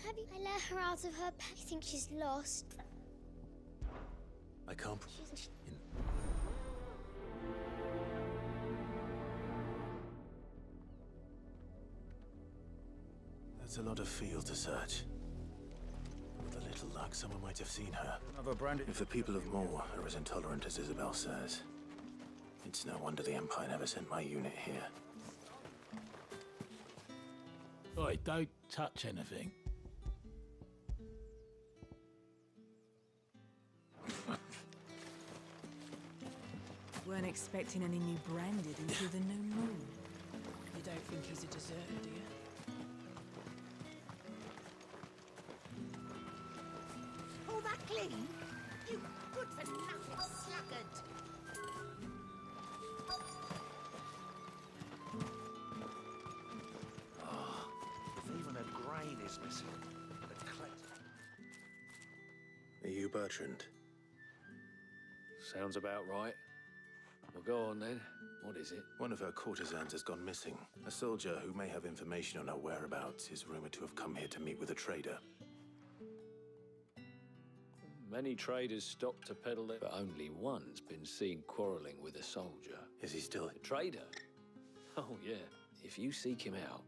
I let her out of her pack. I think she's lost. I can't. That's a lot of field to search. With a little luck, someone might have seen her. If the people of Moor are as intolerant as Isabel says, it's no wonder the Empire never sent my unit here. Oi, don't touch anything. Weren't expecting any new branded until the new moon. You don't think he's a deserter, do you? All that clean? You good for nothing sluggard. If even a grain is missing, Are you Bertrand? Sounds about right. Well, go on then. What is it? One of her courtesans has gone missing. A soldier who may have information on her whereabouts is rumored to have come here to meet with a trader. Many traders stop to peddle it, but only one's been seen quarrelling with a soldier. Is he still a trader? Oh, yeah. If you seek him out.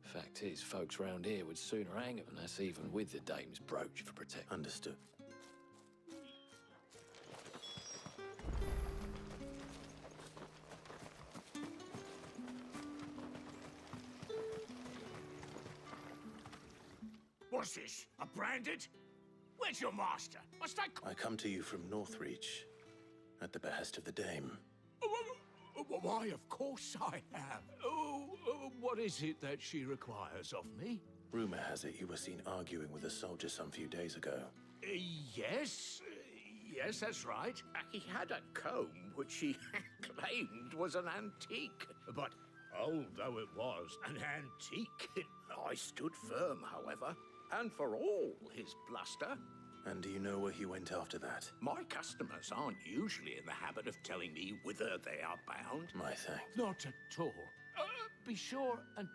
Fact is, folks round here would sooner hang him, and that's even with the dame's brooch for protection. Understood. What's this? A branded? Where's your master? What's that? I come to you from Northreach, at the behest of the dame. Why, of course I have. What is it that she requires of me? Rumor has it you were seen arguing with a soldier some few days ago. Yes. Yes, that's right. He had a comb which he claimed was an antique. But old though it was, an antique, I stood firm, however. And for all his bluster. And do you know where he went after that? My customers aren't usually in the habit of telling me whither they are bound. My thanks. Not at all. Be sure and...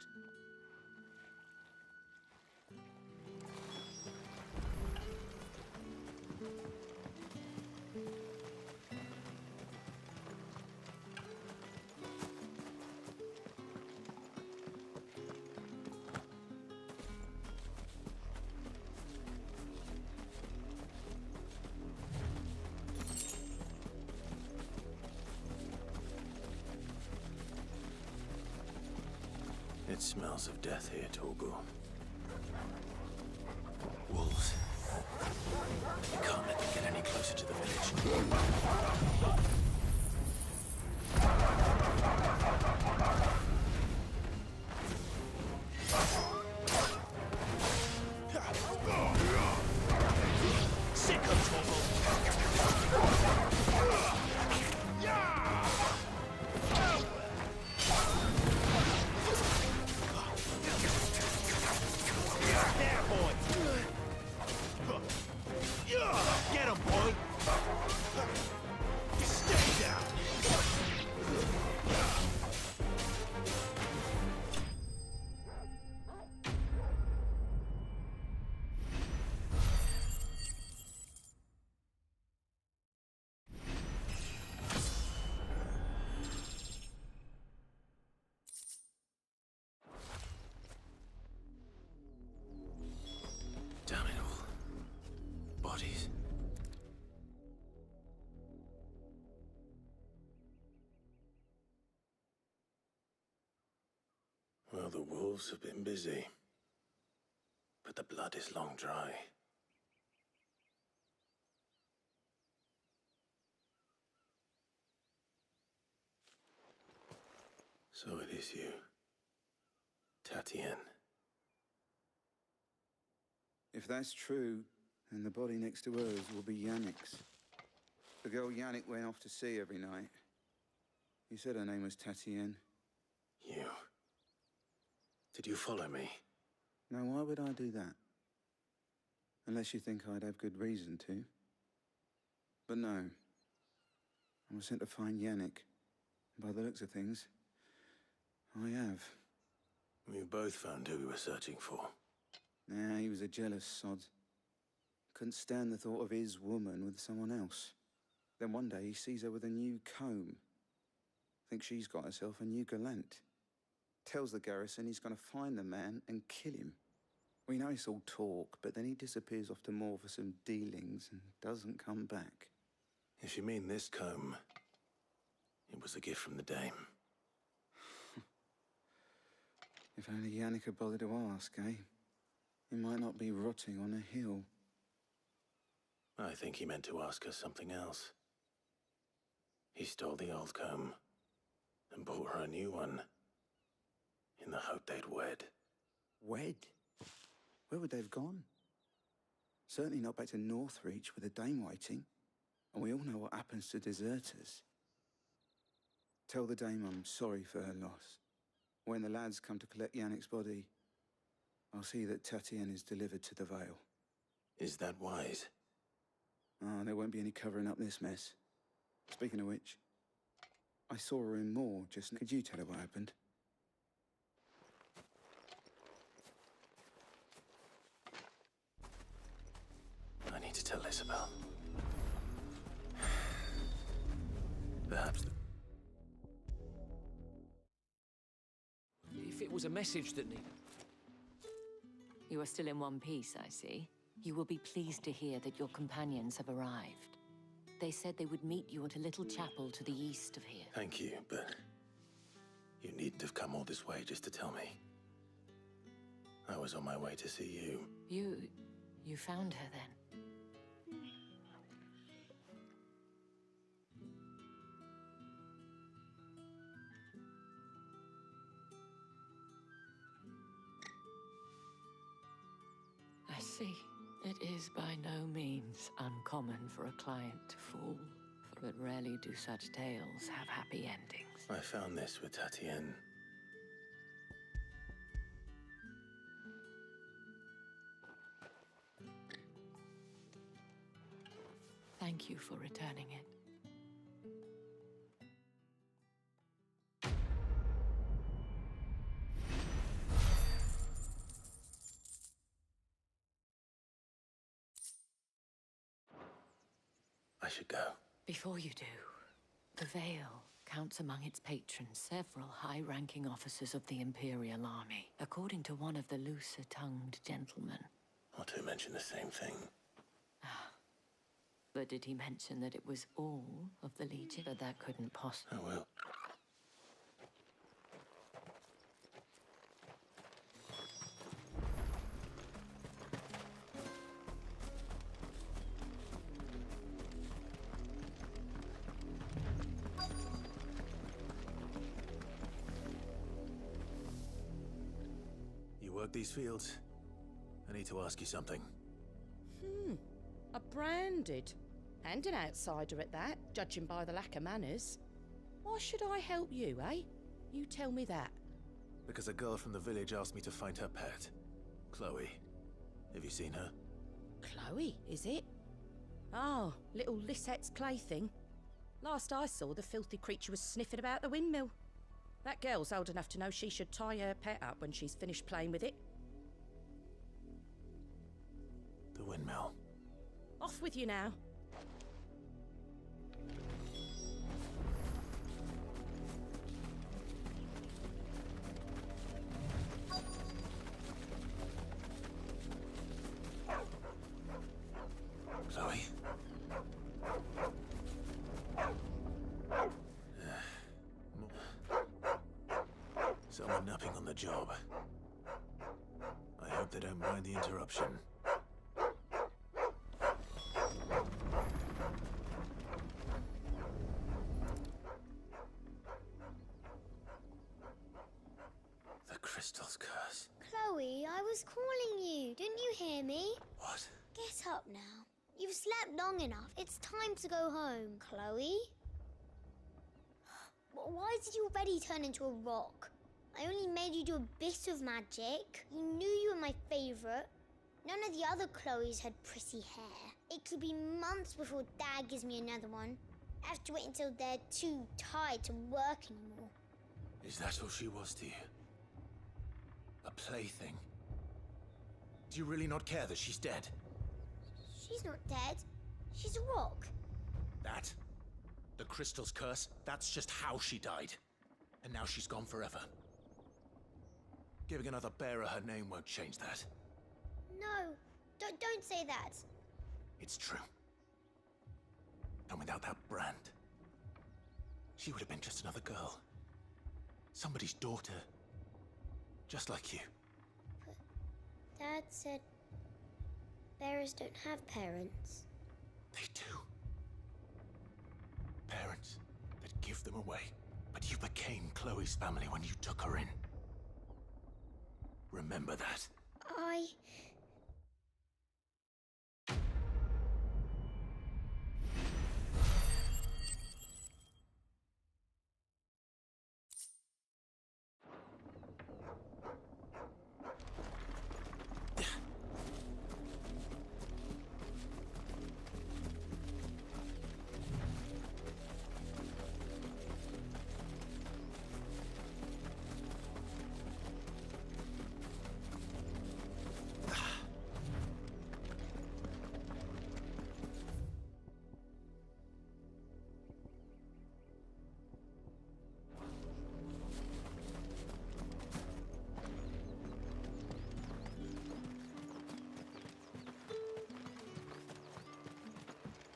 It smells of death here, Torgal. Wolves. We can't let them get any closer to the village. Sick of trouble! Get him, boy! Stay down! Damn it all. Bodies. Well, the wolves have been busy. But the blood is long dry. So it is you, Tatienne. If that's true, then the body next to hers will be Yannick's. The girl Yannick went off to sea every night. He said her name was Tatienne. You. Did you follow me? Now, why would I do that? Unless you think I'd have good reason to. But no. I was sent to find Yannick. By the looks of things, I have. We both found who we were searching for. Nah, he was a jealous sod. Couldn't stand the thought of his woman with someone else. Then one day he sees her with a new comb. Thinks she's got herself a new gallant. Tells the garrison he's going to find the man and kill him. We know it's all talk, but then he disappears off to Moor for some dealings and doesn't come back. If you mean this comb, it was a gift from the dame. If only Yannick had bothered to ask, eh? He might not be rotting on a hill. I think he meant to ask us something else. He stole the old comb and bought her a new one in the hope they'd wed. Wed? Where would they have gone? Certainly not back to Northreach with a dame waiting. And we all know what happens to deserters. Tell the dame I'm sorry for her loss. When the lads come to collect Yannick's body, I'll see that Tatienne is delivered to the Vale. Is that wise? Ah, there won't be any covering up this mess. Speaking of which, I saw her in Moor just now. Could you tell her what happened? I need to tell Isabel. Perhaps. If it was a message that needed... You are still in one piece, I see. You will be pleased to hear that your companions have arrived. They said they would meet you at a little chapel to the east of here. Thank you, but you needn't have come all this way just to tell me. I was on my way to see you. You found her then? I see. It is by no means uncommon for a client to fall, but rarely do such tales have happy endings. I found this with Tatienne. Thank you for returning it. I should go. Before you do, the Vale counts among its patrons several high-ranking officers of the Imperial army, according to one of the looser-tongued gentlemen. Or to mention the same thing. But did he mention that it was all of the Legion? But that couldn't possibly... I will. You work these fields? I need to ask you something. A branded. And an outsider at that, judging by the lack of manners. Why should I help you, eh? You tell me that. Because a girl from the village asked me to find her pet. Chloe. Have you seen her? Chloe, is it? Oh, little Lisette's plaything. Last I saw, the filthy creature was sniffing about the windmill. That girl's old enough to know she should tie her pet up when she's finished playing with it. The windmill. Off with you now. Chloe? Someone napping on the job. I hope they don't mind the interruption. The crystal's curse. Chloe, I was calling you. Didn't you hear me? What? Get up now. You've slept long enough. It's time to go home, Chloe. Why did you already turn into a rock? I only made you do a bit of magic. You knew you were my favourite. None of the other Chloes had pretty hair. It could be months before Dad gives me another one. I have to wait until they're too tired to work anymore. Is that all she was to you? A plaything? Do you really not care that she's dead? She's not dead. She's a rock. That? The crystal's curse? That's just how she died. And now she's gone forever. Giving another bearer her name won't change that. No, don't say that. It's true. And without that brand, she would have been just another girl. Somebody's daughter. Just like you. But Dad said bearers don't have parents. They do. Parents that give them away. But you became Chloe's family when you took her in. Remember that.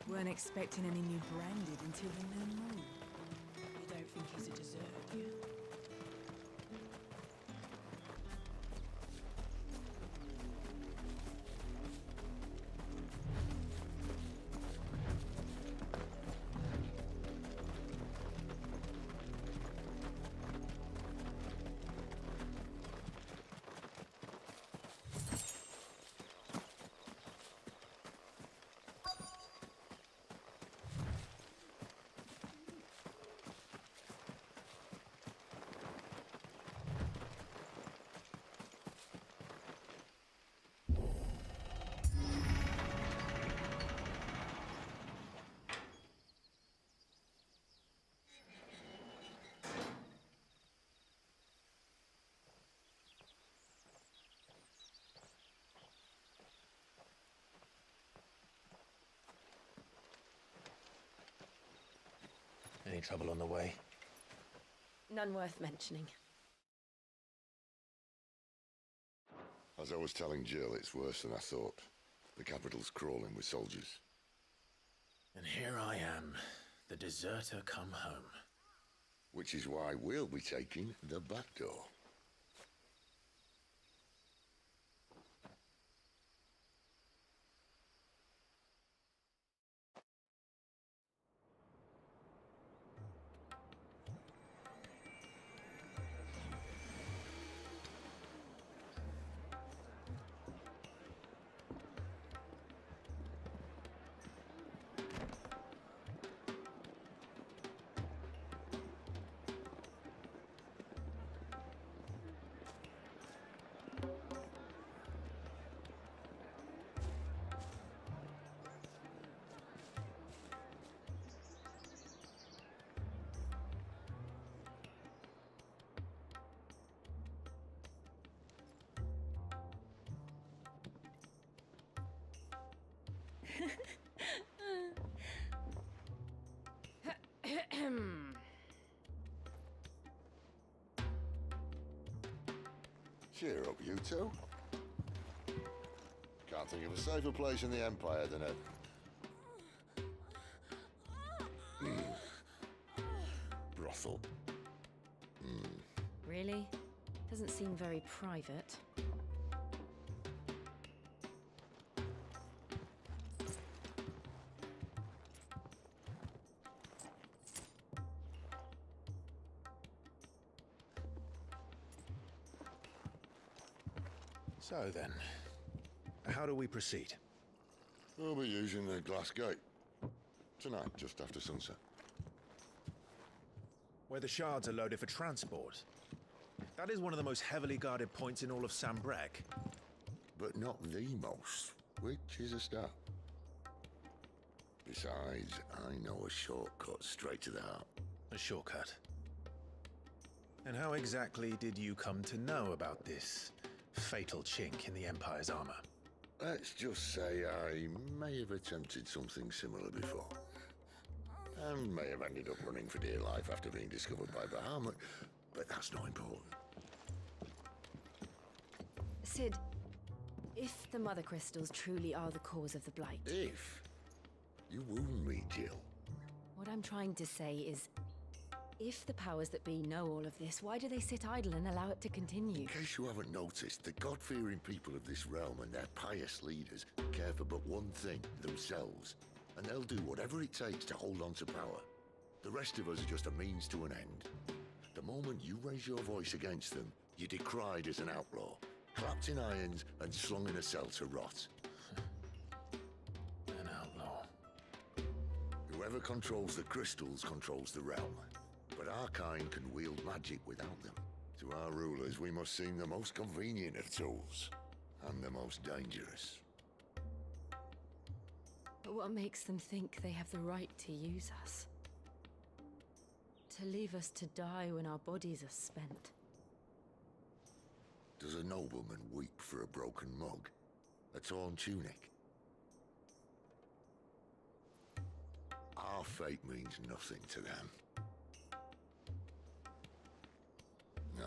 Weren't expecting any new branded until the new moon. You don't think he's a dessert, do you? Any trouble on the way? None worth mentioning. As I was telling Jill, it's worse than I thought. The capital's crawling with soldiers. And here I am, the deserter come home. Which is why we'll be taking the back door. Cheer up, you two. Can't think of a safer place in the Empire than a... brothel. Really? Doesn't seem very private. So then, how do we proceed? We'll be using the glass gate. Tonight, just after sunset. Where the shards are loaded for transport. That is one of the most heavily guarded points in all of Sенbrek. But not the most, which is a start. Besides, I know a shortcut straight to the heart. A shortcut? And how exactly did you come to know about this fatal chink in the Empire's armor? Let's just say I may have attempted something similar before. And may have ended up running for dear life after being discovered by Bahamut, but that's not important. Sid, if the Mother Crystals truly are the cause of the Blight... If? You wound me, Jill. What I'm trying to say is, if the powers that be know all of this, why do they sit idle and allow it to continue? In case you haven't noticed, the God-fearing people of this realm and their pious leaders care for but one thing, themselves. And they'll do whatever it takes to hold on to power. The rest of us are just a means to an end. The moment you raise your voice against them, you're decried as an outlaw, clapped in irons and slung in a cell to rot. An outlaw. Whoever controls the crystals controls the realm. But our kind can wield magic without them. To our rulers, we must seem the most convenient of tools, and the most dangerous. But what makes them think they have the right to use us? To leave us to die when our bodies are spent? Does a nobleman weep for a broken mug? A torn tunic? Our fate means nothing to them. No,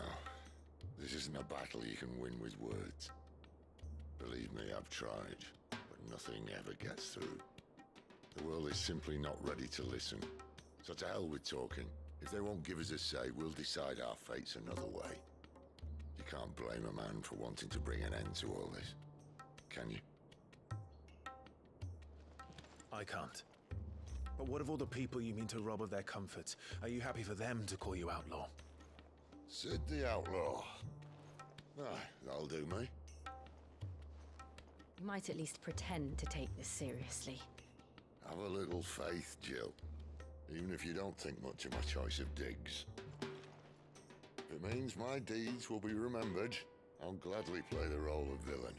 this isn't a battle you can win with words. Believe me, I've tried, but nothing ever gets through. The world is simply not ready to listen. So to hell with talking. If they won't give us a say, we'll decide our fates another way. You can't blame a man for wanting to bring an end to all this, can you? I can't. But what of all the people you mean to rob of their comforts? Are you happy for them to call you outlaw? Sid the Outlaw. Ah, that'll do me. You might at least pretend to take this seriously. Have a little faith, Jill. Even if you don't think much of my choice of digs. If it means my deeds will be remembered, I'll gladly play the role of villain.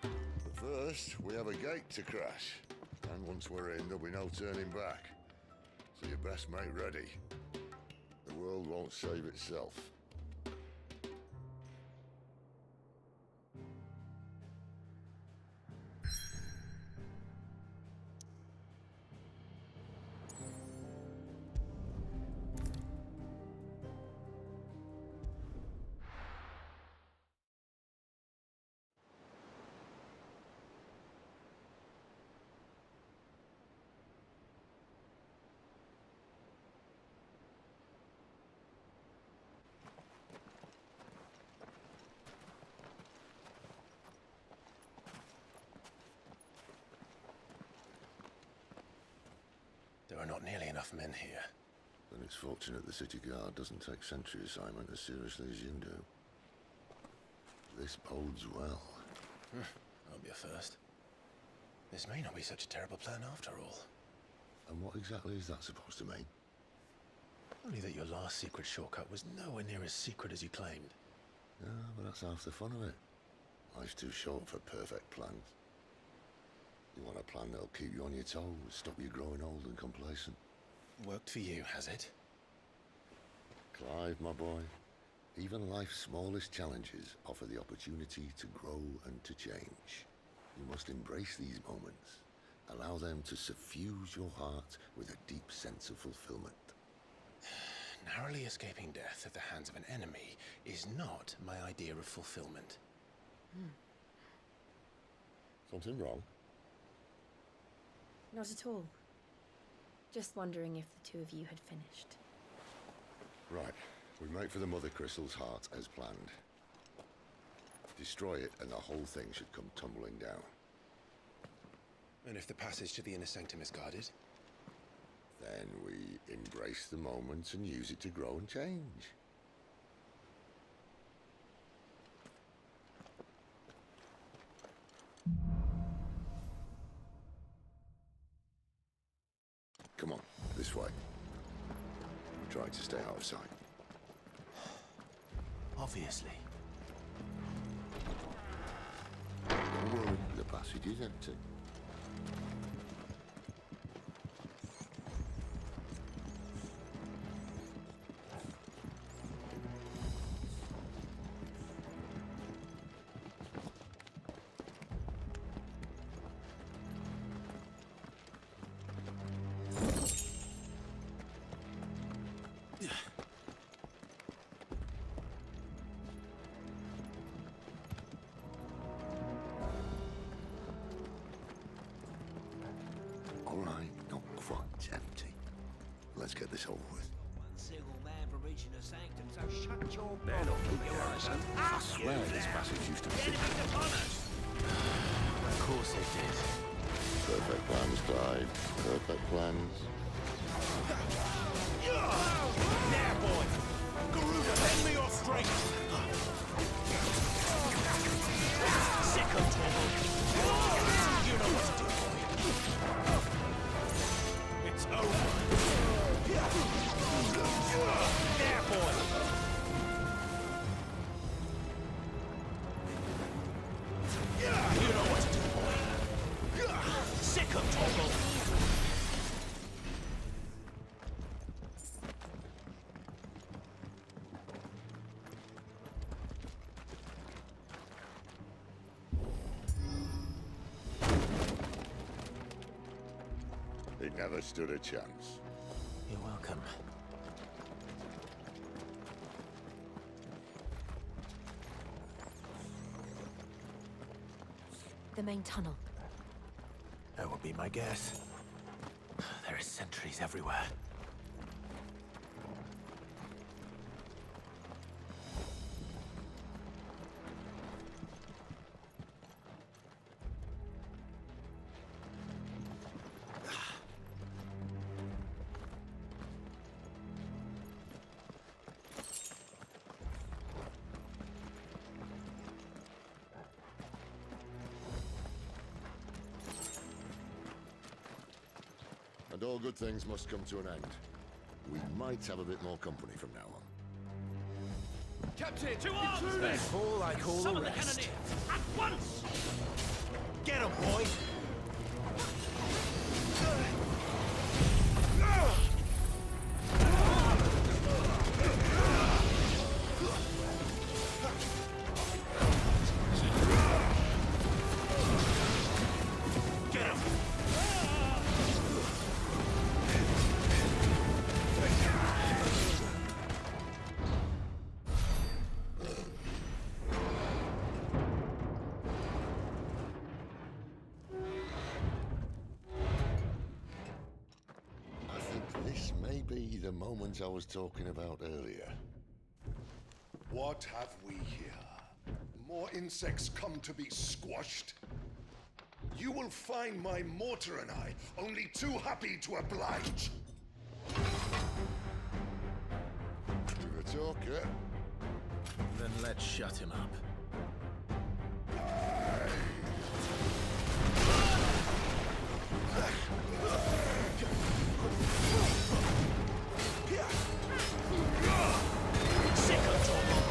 But first, we have a gate to crash. And once we're in, there'll be no turning back. So you best make ready. The world won't save itself. There are not nearly enough men here. Then it's fortunate the city guard doesn't take sentry assignment as seriously as you do. This bodes well. That'll be a first. This may not be such a terrible plan after all. And what exactly is that supposed to mean? Only that your last secret shortcut was nowhere near as secret as you claimed. Yeah, but that's half the fun of it. Life's too short for perfect plans. You want a plan that'll keep you on your toes, stop you growing old and complacent. Worked for you, has it? Clive, my boy, even life's smallest challenges offer the opportunity to grow and to change. You must embrace these moments. Allow them to suffuse your heart with a deep sense of fulfillment. Narrowly escaping death at the hands of an enemy is not my idea of fulfillment. Something wrong? Not at all. Just wondering if the two of you had finished. Right. We make for the Mother Crystal's heart as planned. Destroy it and the whole thing should come tumbling down. And if the passage to the inner sanctum is guarded? Then we embrace the moment and use it to grow and change. Come on, this way. tried to stay out of sight. Obviously. Well, the passage is empty. All right, not quite empty. Let's get this over with. One single man for reaching the sanctum, so shut your Man, mouth. keep your eyes open. I swear this passage used to be... Of course it did. Perfect plans, Clive. Perfect plans. Now, boy! Garuda, lend me your strength! Sick of trouble! You know what to do, boy. It's over. There, boy! You know what to do, boy. Sick of trouble! He never stood a chance. You're welcome. The main tunnel. That would be my guess. There are sentries everywhere. And all good things must come to an end. We might have a bit more company from now on. Captain! To arms! They fall like all Summon the the rest. cannoneers! At once! Get him, boy! Get him! I think this may be the moment I was talking about earlier. What have we here? More insects come to be squashed? You will find my mortar and I only too happy to oblige. You're a talker. Then let's shut him up. Sick of trouble!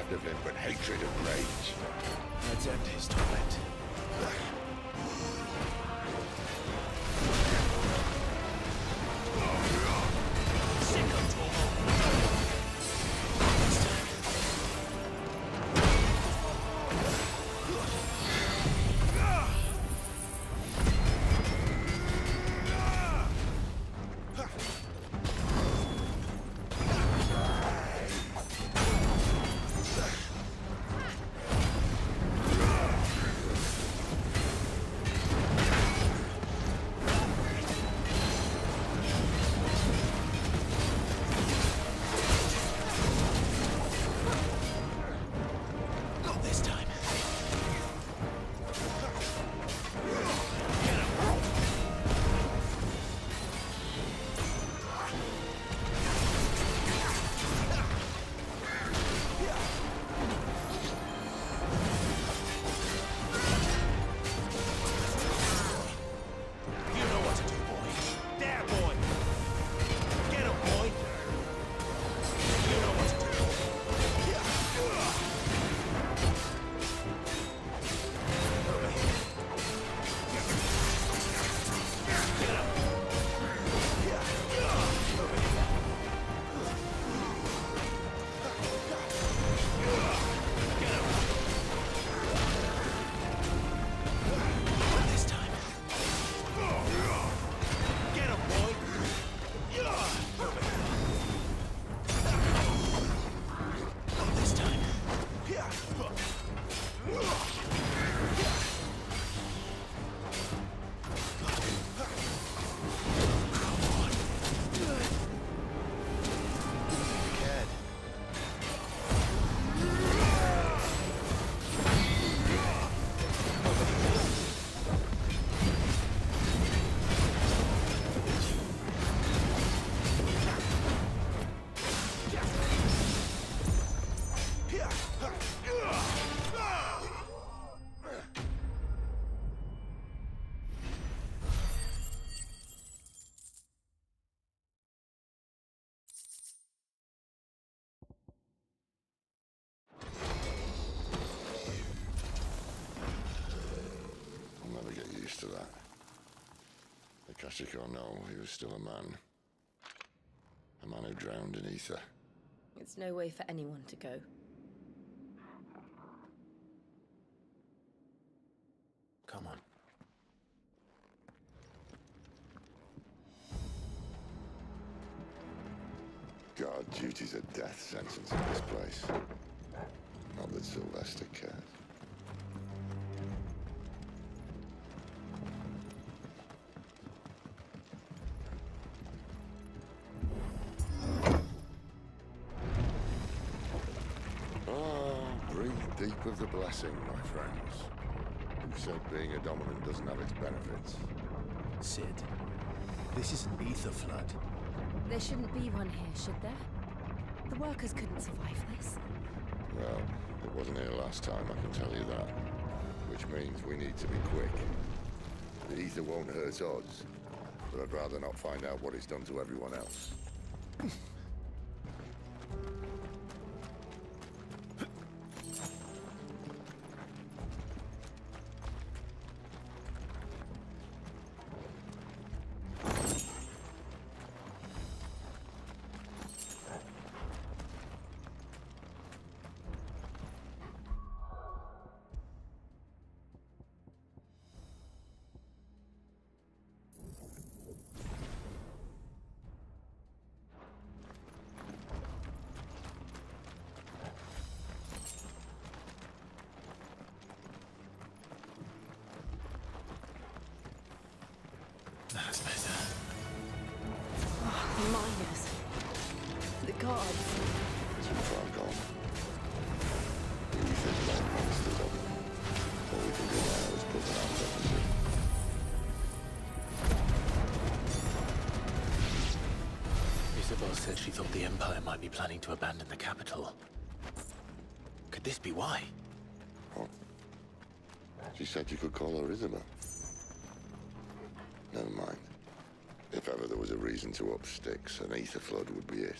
left of him but hatred and rage. Let's end his torment. To that. Akashic or no, he was still a man. A man who drowned in ether. It's no way for anyone to go. Come on. God, duty's a death sentence in this place. Not that Sylvester cares. Deep of the blessing, my friends. Who said being a dominant doesn't have its benefits? Sid, this is an ether flood. There shouldn't be one here, should there? The workers couldn't survive this. Well, it wasn't here last time, I can tell you that. Which means we need to be quick. The ether won't hurt us, but I'd rather not find out what it's done to everyone else. That's better. Oh, the miners. The gods. Too far gone. The ether's like monsters of them. All we can do now is put them out of position. Isabel said she thought the Empire might be planning to abandon the capital. Could this be why? What? She said you could call her Isabel. Never mind. If ever there was a reason to up sticks, an ether flood would be it.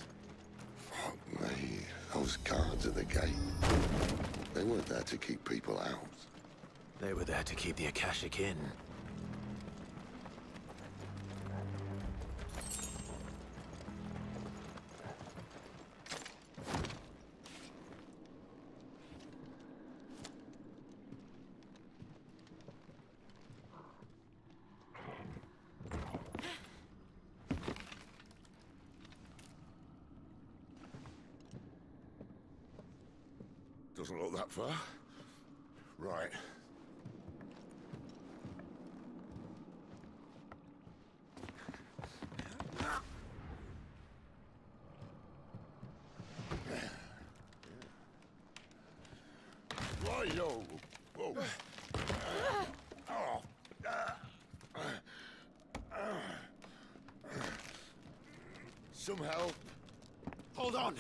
Fuck me. Those guards at the gate, they weren't there to keep people out. They were there to keep the Akashic in. Doesn't look that far. Right. Right-yo. Whoa. Some help. Hold on.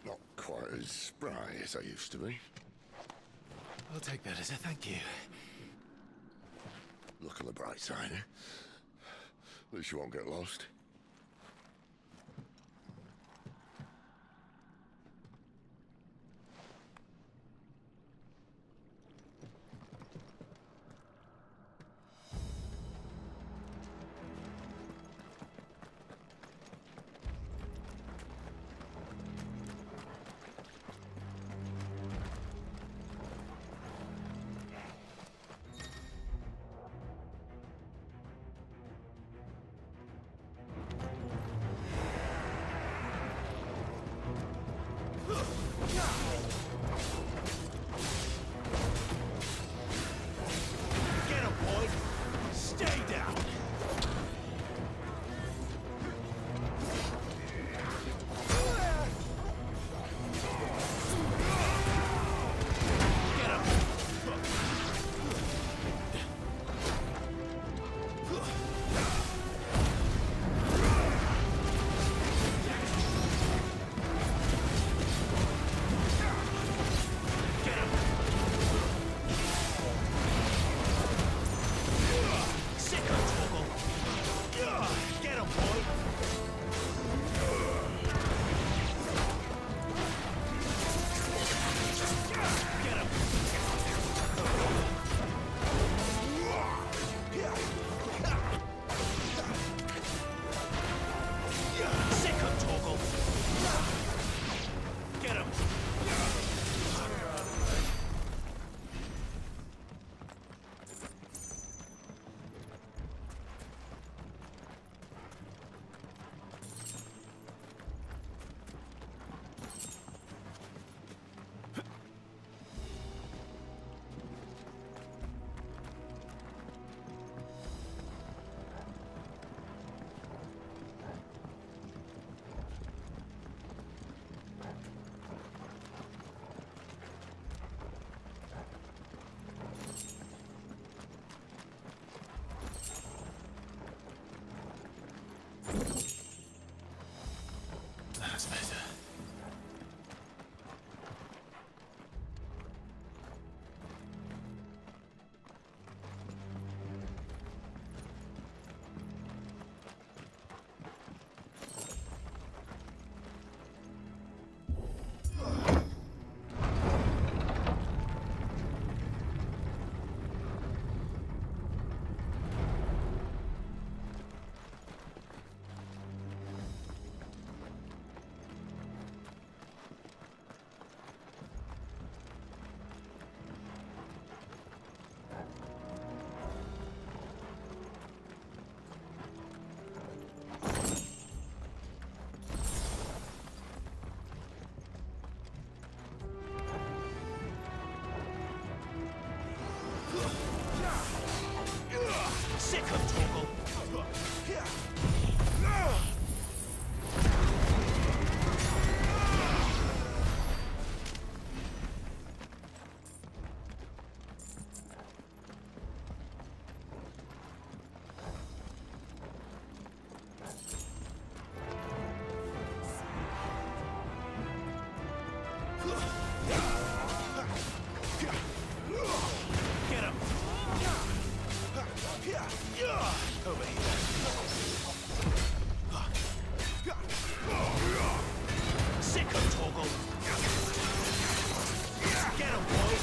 Not quite as spry as I used to be. I'll take that as a thank you. Look on the bright side, eh? At least you won't get lost. Get him, boy! Stay down! Get him! That's better. Get him! Over here. Sick of Torgal! Get him, boy!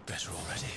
Better already.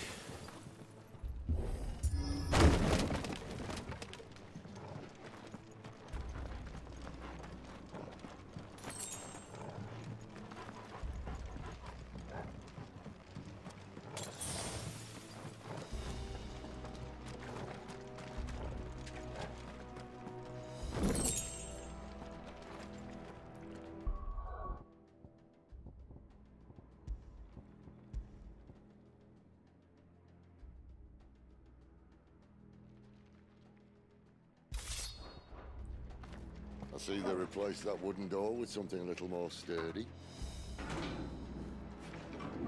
I see they replaced that wooden door with something a little more sturdy.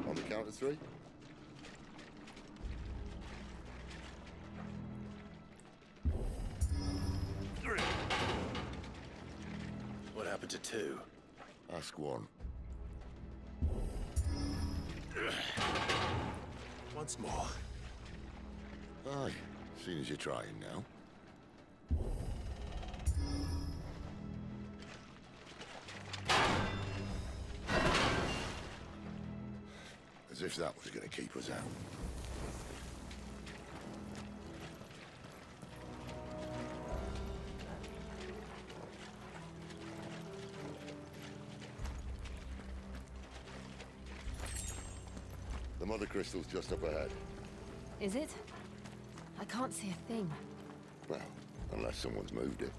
On the count of three. What happened to two? Ask one. Once more. Aye, seeing as you're trying now. As if that was going to keep us out. The mother crystal's just up ahead. Is it? I can't see a thing. Well, unless someone's moved it.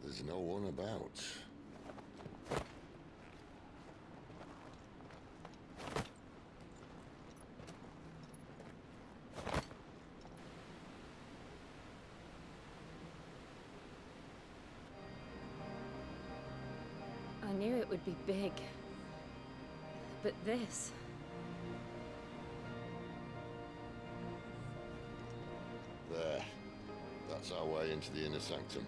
There's no one about. I knew it would be big. But this... There. That's our way into the inner sanctum.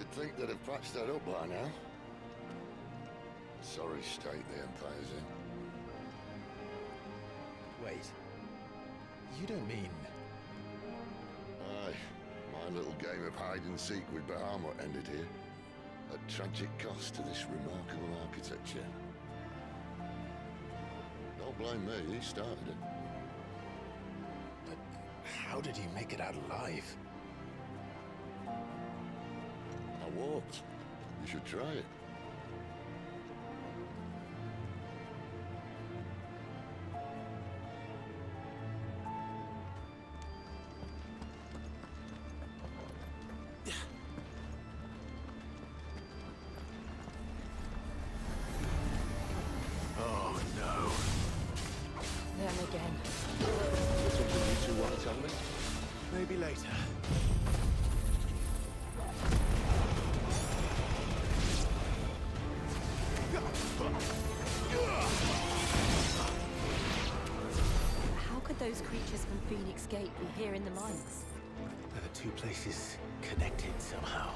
You'd think they'd have patched that up by now. Sorry state the Empire's in. Wait. You don't mean... Aye. My little game of hide-and-seek with Bahamut ended here. At tragic cost to this remarkable architecture. Don't blame me, he started it. But how did he make it out alive? I walked. You should try it. Oh no. Them again. Something you two want to tell me? Maybe later. How could those creatures from Phoenix Gate be here in the mines? Are the two places connected somehow?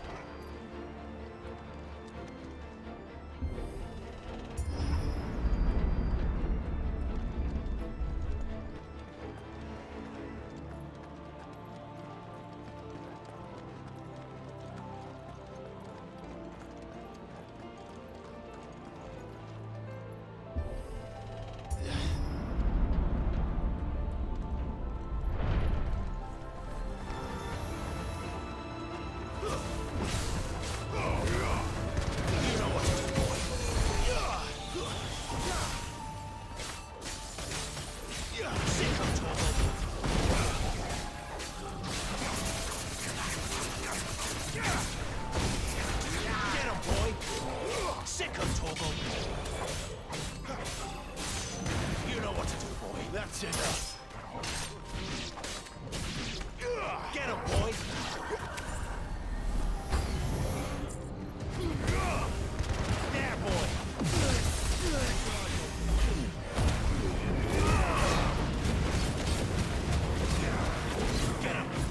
That's enough. Get him, boy. There, boy. Get him. Get him, boy.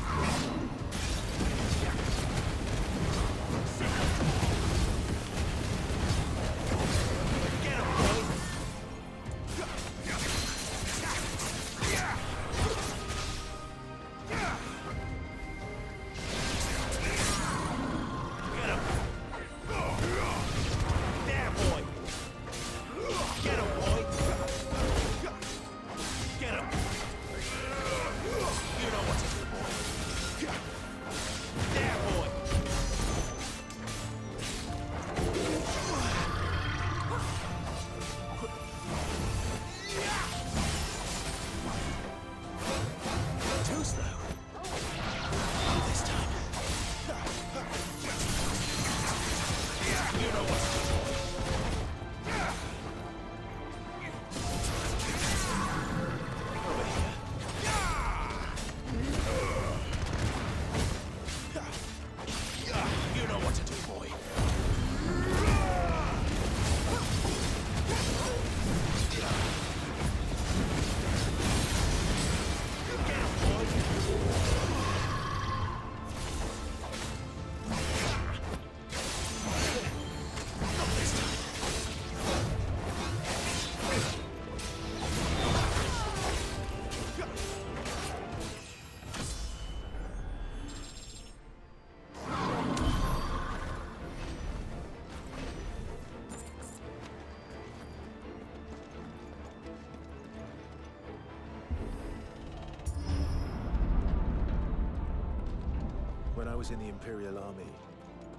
When I was in the Imperial Army,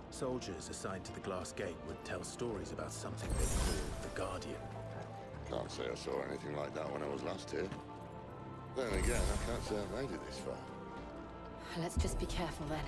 soldiers assigned to the Glass Gate would tell stories about something they called the Guardian. Can't say I saw anything like that when I was last here. Then again, I can't say I've made it this far. Let's just be careful then.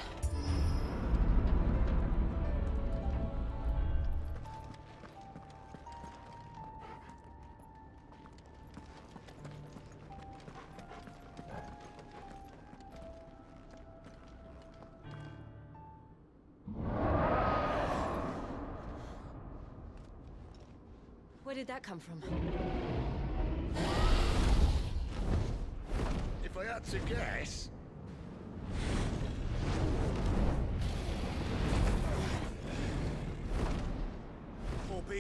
Where did that come from? If I had to guess...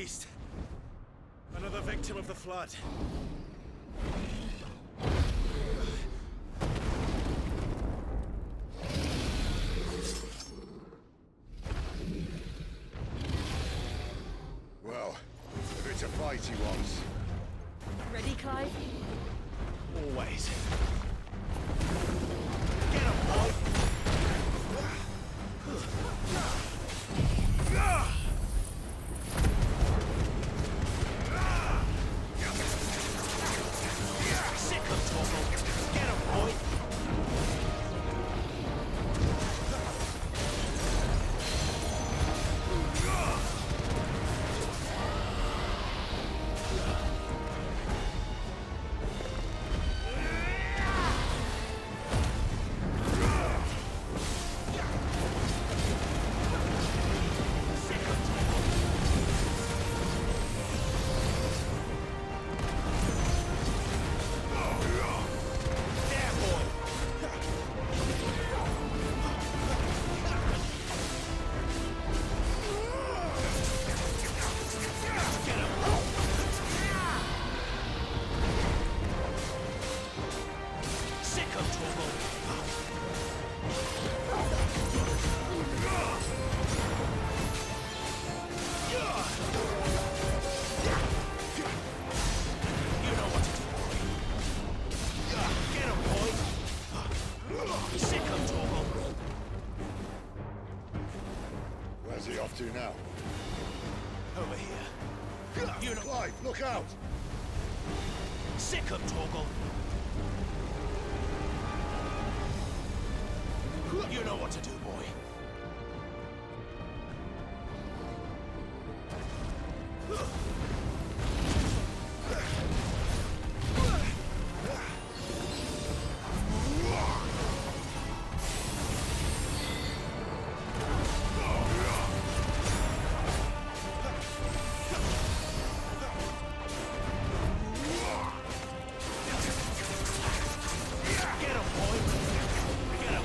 beast. Another victim of the flood. Well, if it's a fight he wants. Ready, Clive? Always. Get him, boy! Sick of Torgal. Get him, boy! Where's he off to now? Over here. You know... Clive, look out! Sick of Torgal. You know what to do, boy. Get him, boy! Get him!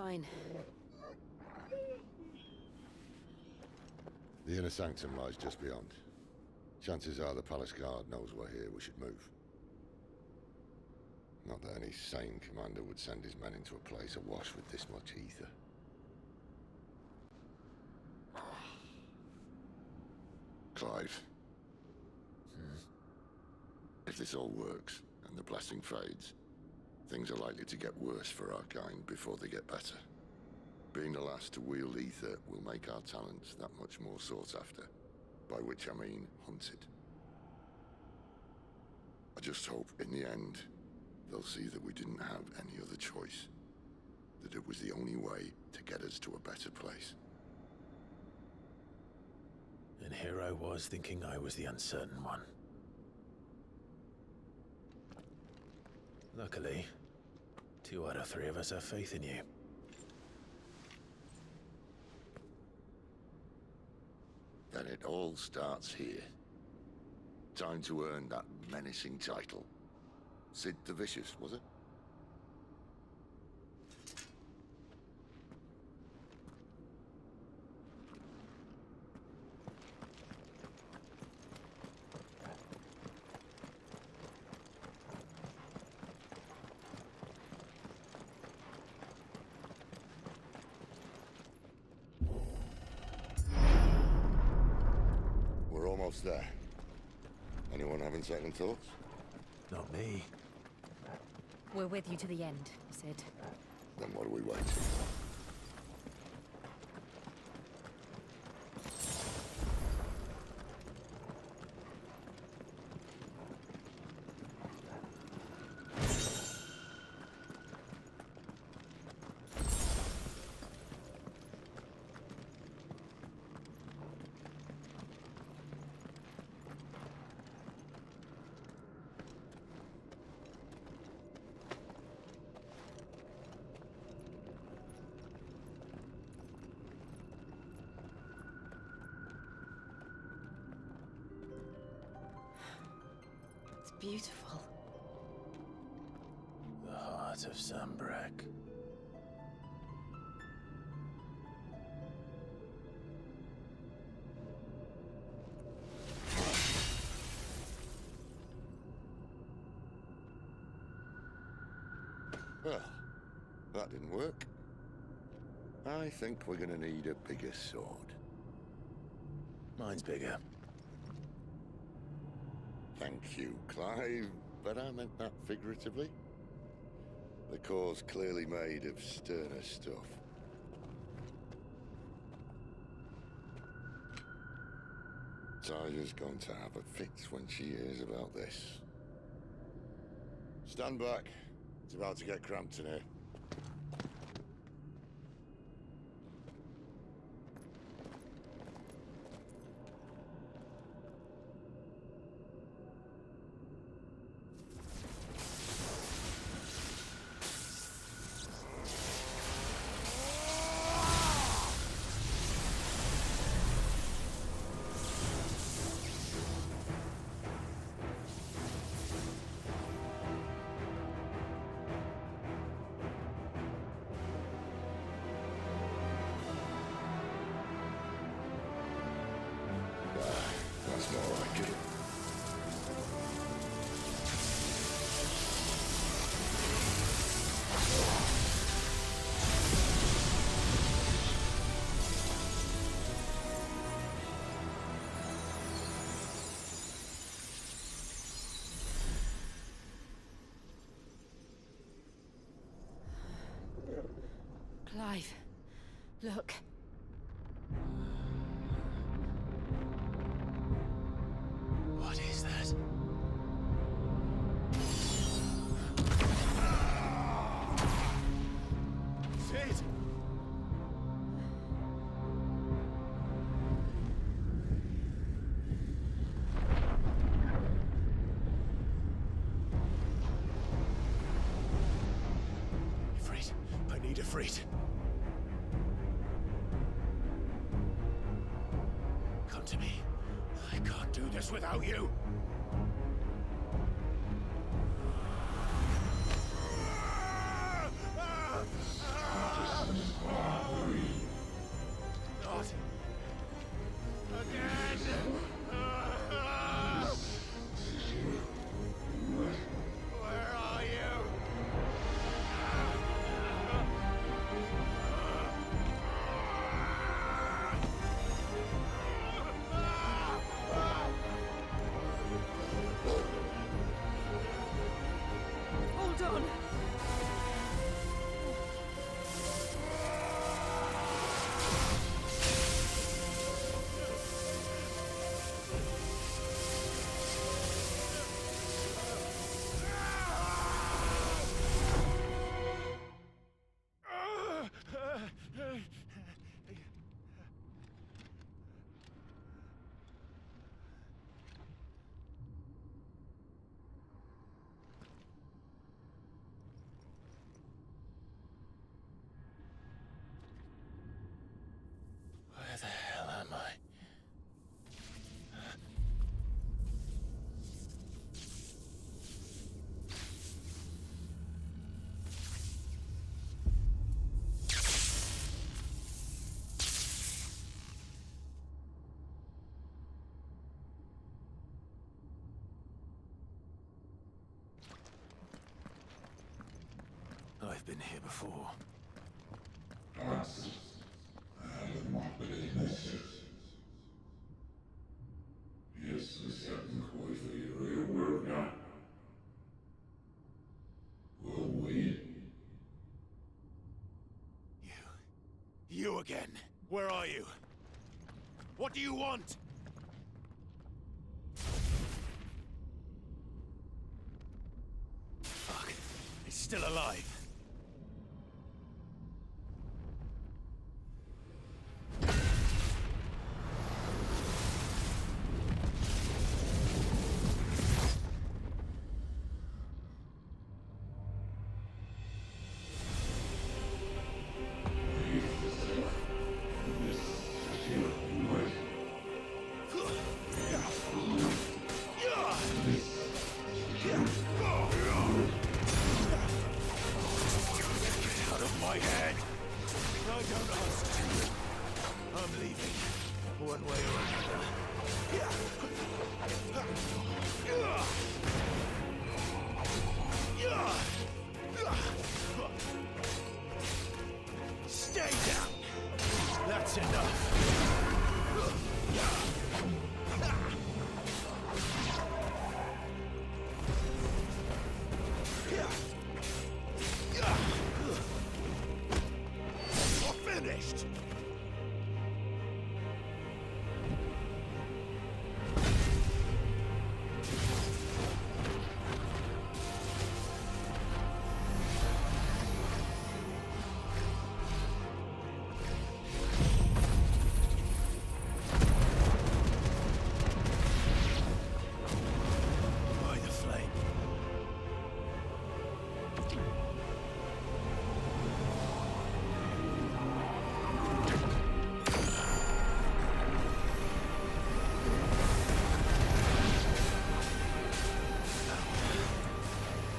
Fine. The inner sanctum lies just beyond. Chances are the palace guard knows we're here. We should move. Not that any sane commander would send his men into a place awash with this much ether. Clive. If this all works, and the blessing fades, things are likely to get worse for our kind before they get better. Being the last to wield ether will make our talents that much more sought after, by which I mean hunted. I just hope, in the end, they'll see that we didn't have any other choice, that it was the only way to get us to a better place. And here I was thinking I was the uncertain one. Luckily, 2 out of 3 of us have faith in you. Then it all starts here. Time to earn that menacing title. Sid the Vicious, was it? We're almost there. Anyone having second thoughts? Not me. We're with you to the end, you said. Then what are we waiting for? Beautiful. The heart of Sенbrek. Well, that didn't work. I think we're gonna need a bigger sword. Mine's bigger. Thank you, Clive, but I meant that figuratively. The core's clearly made of sterner stuff. Tyler's going to have a fit when she hears about this. Stand back. It's about to get cramped in here. That's more like it. Clive, look. What is that? Sid! Ifrit, I need Ifrit. Come to me. I can't do this without you. Just I've been here before. You again. Where are you? What do you want? Fuck. He's still alive.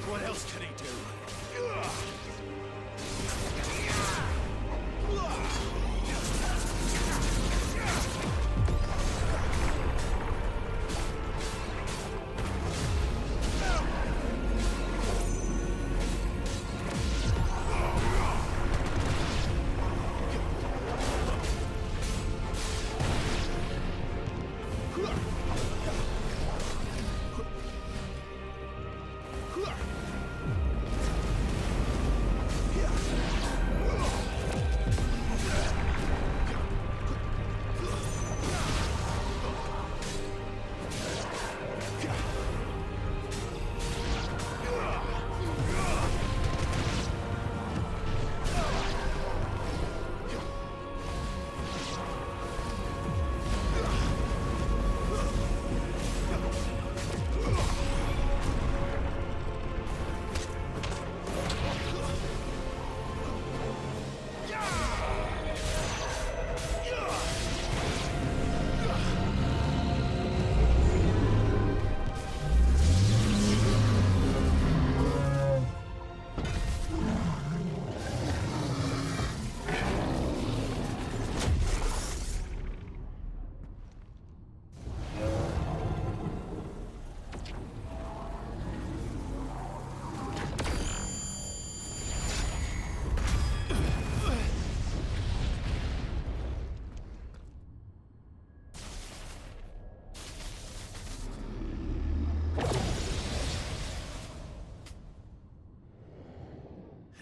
What else can he do?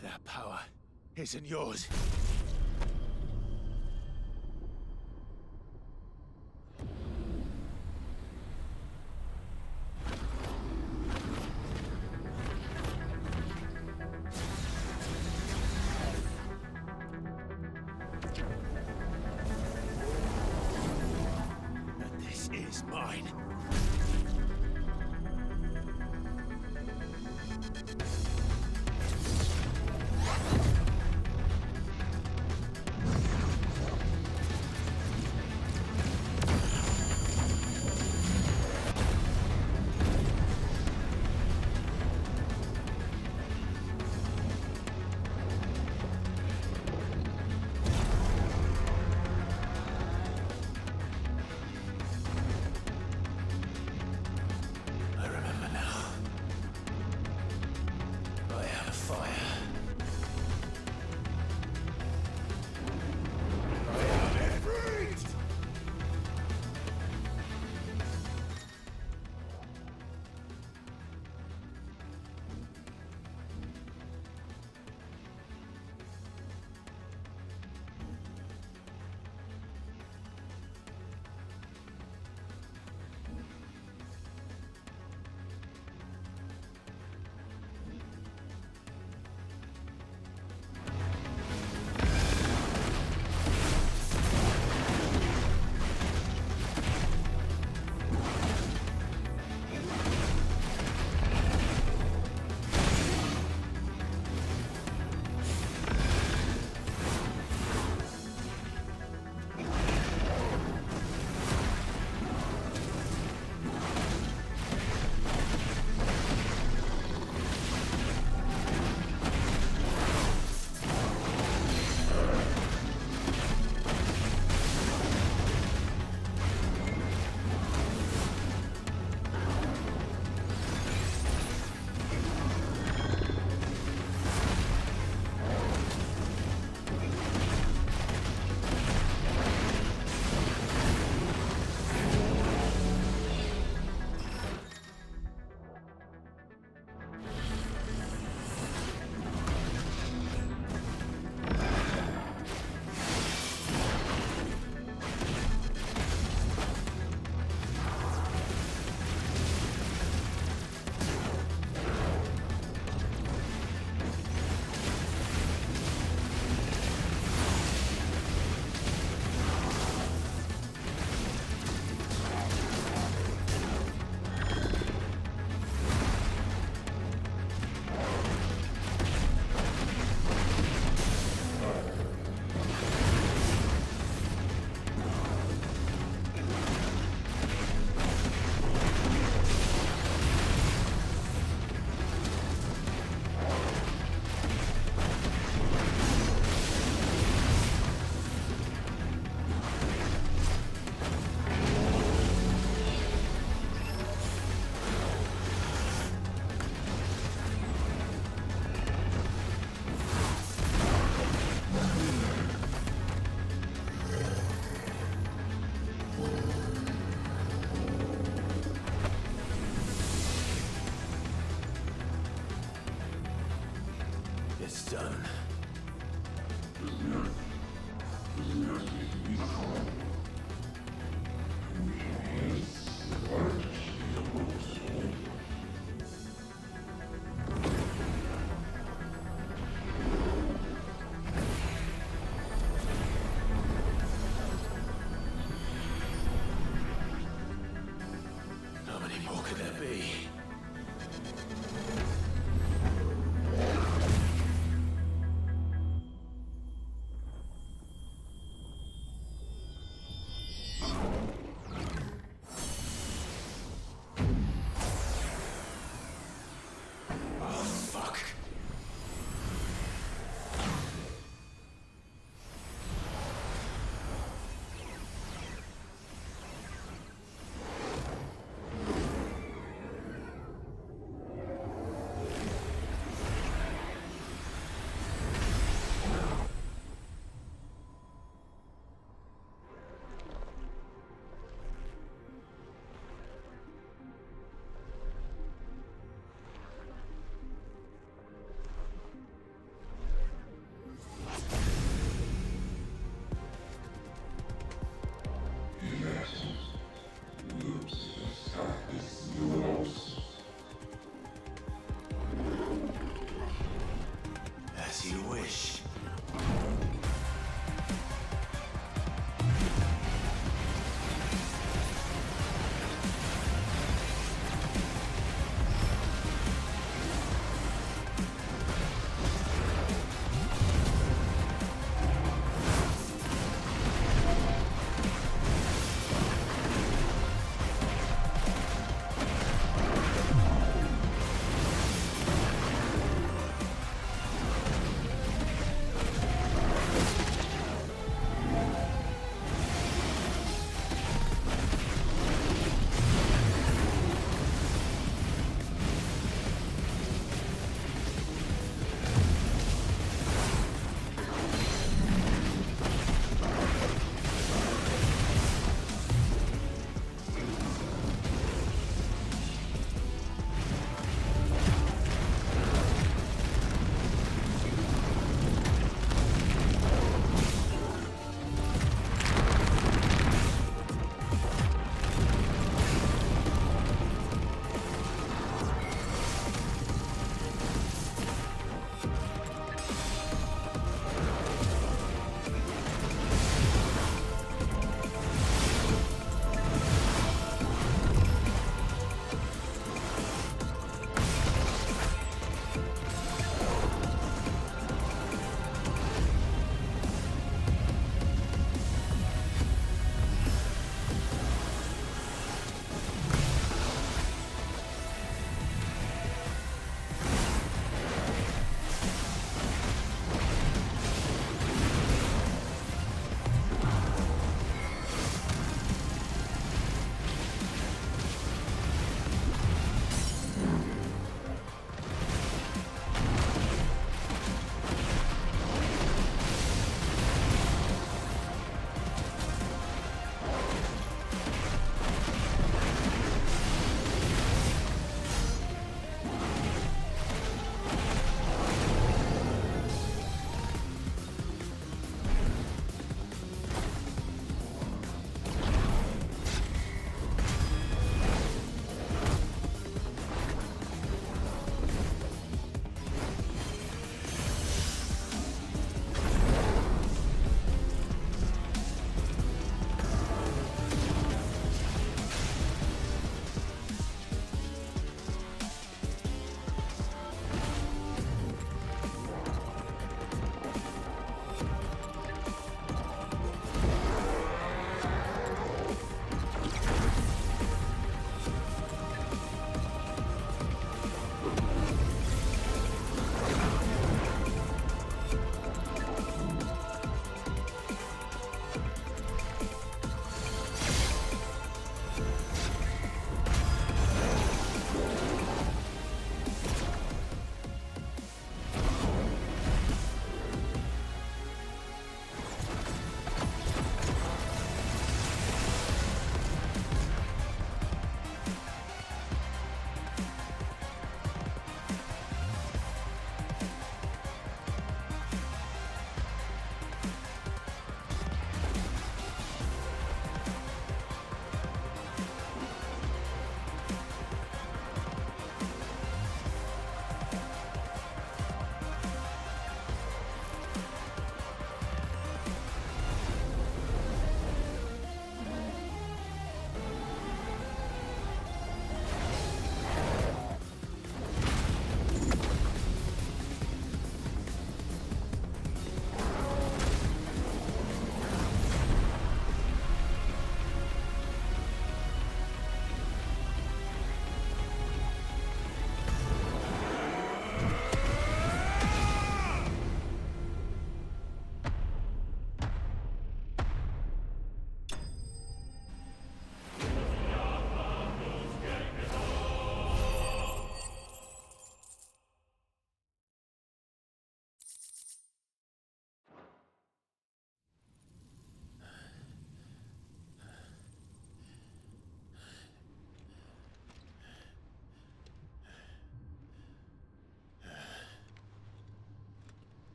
That power isn't yours. And this is mine. done. How many more could there be?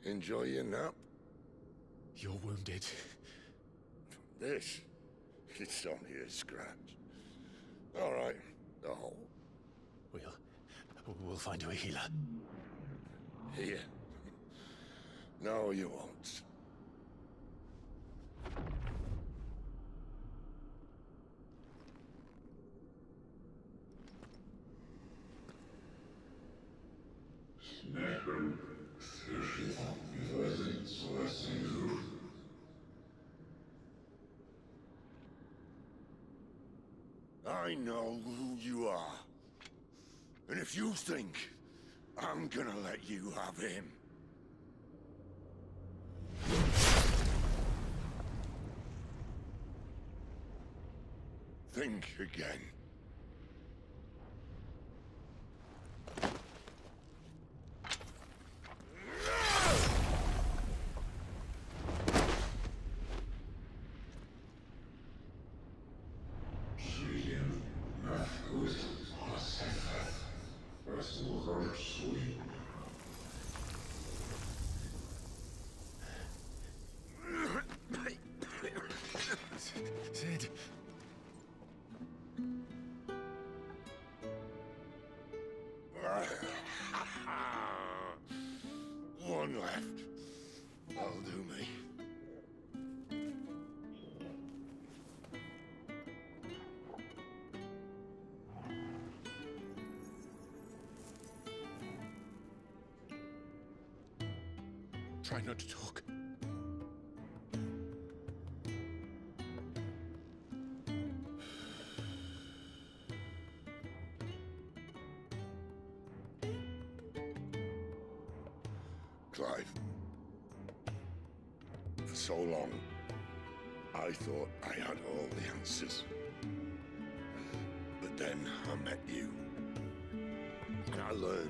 Enjoy your nap? You're wounded. This? It's only a scratch. All right. Oh. We'll find you a healer. Here? No, you won't. I know who you are. And if you think I'm gonna let you have him... think again. Sid. One left. That'll do me. Try not to talk. Clive. For so long, I thought I had all the answers. But then I met you. And I learned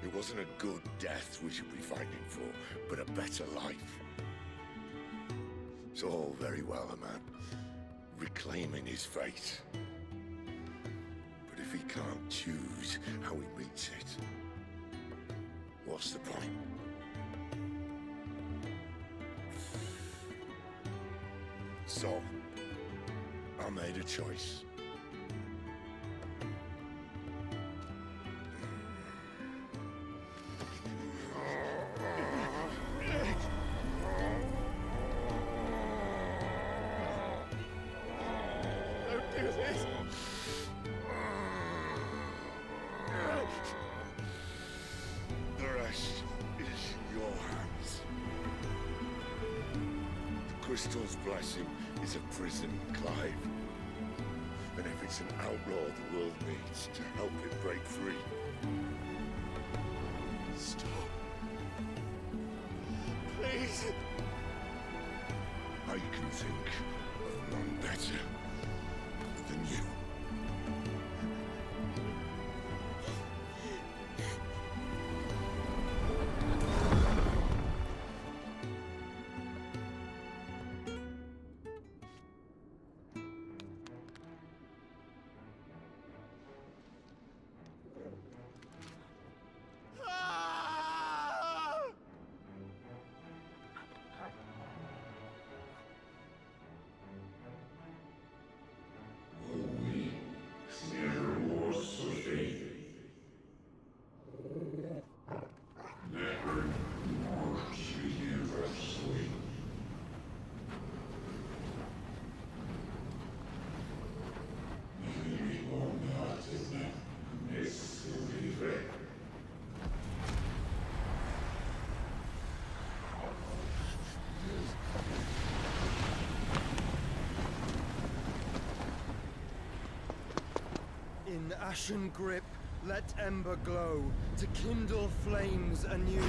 it wasn't a good death we should be fighting for, but a better life. It's all very well, a man reclaiming his fate. But if he can't choose how he meets it, what's the point? So, I made a choice. Don't do this! The rest is in your hands. The Crystal's blessing is a prison, Clive. And if it's an outlaw the world needs to help it break free... Stop. Please. I can think of none better than you. In ashen grip, let ember glow, to kindle flames anew.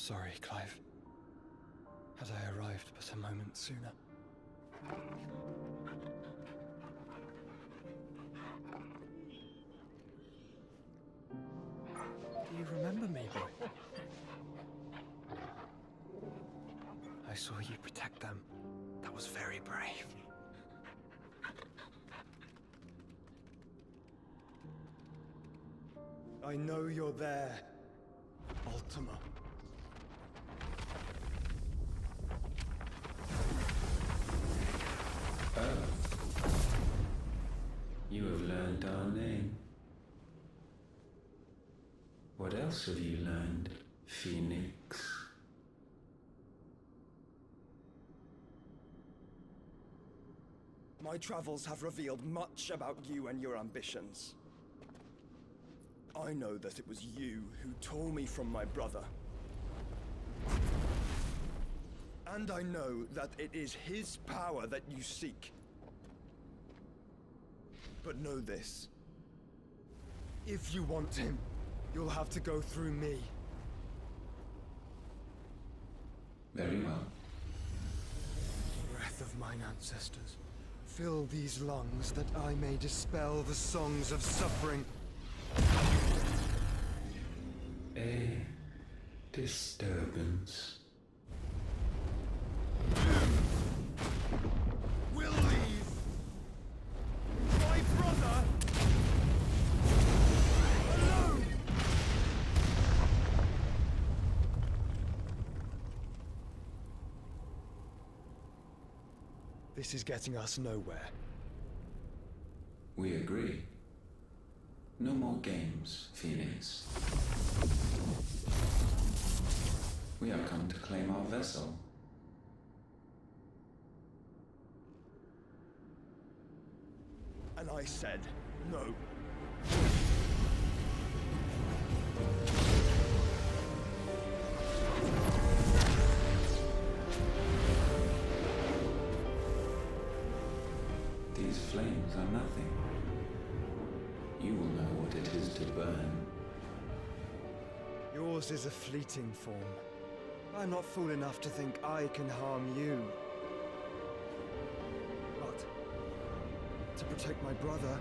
sorry, Clive. Had I arrived but a moment sooner. Do you remember me, boy? I saw you protect them. That was very brave. I know you're there, Ultima. Oh. You have learned our name. What else have you learned, Phoenix? My travels have revealed much about you and your ambitions. I know that it was you who tore me from my brother. And I know that it is his power that you seek. But know this. If you want him, you'll have to go through me. Very well. Breath of mine ancestors, fill these lungs that I may dispel the songs of suffering. A disturbance. We'll leave. My brother alone. This is getting us nowhere. We agree. No more games, Phoenix. We have come to claim our vessel. And I said no. These flames are nothing. You will know what it is to burn. Yours is a fleeting form. I'm not fool enough to think I can harm you. But to protect my brother,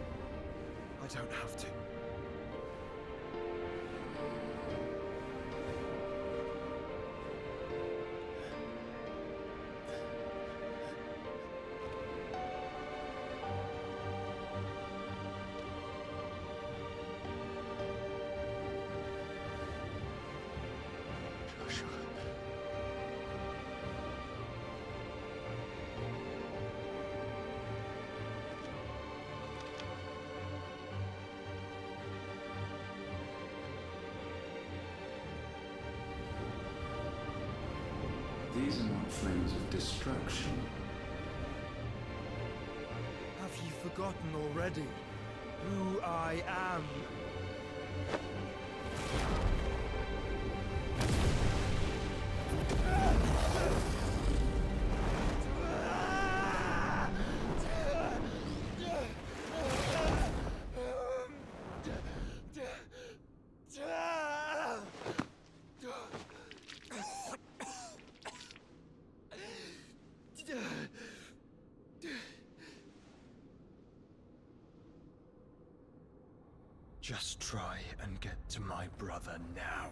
I don't have to. These are not flames of destruction. Have you forgotten already who I am? Just try and get to my brother now.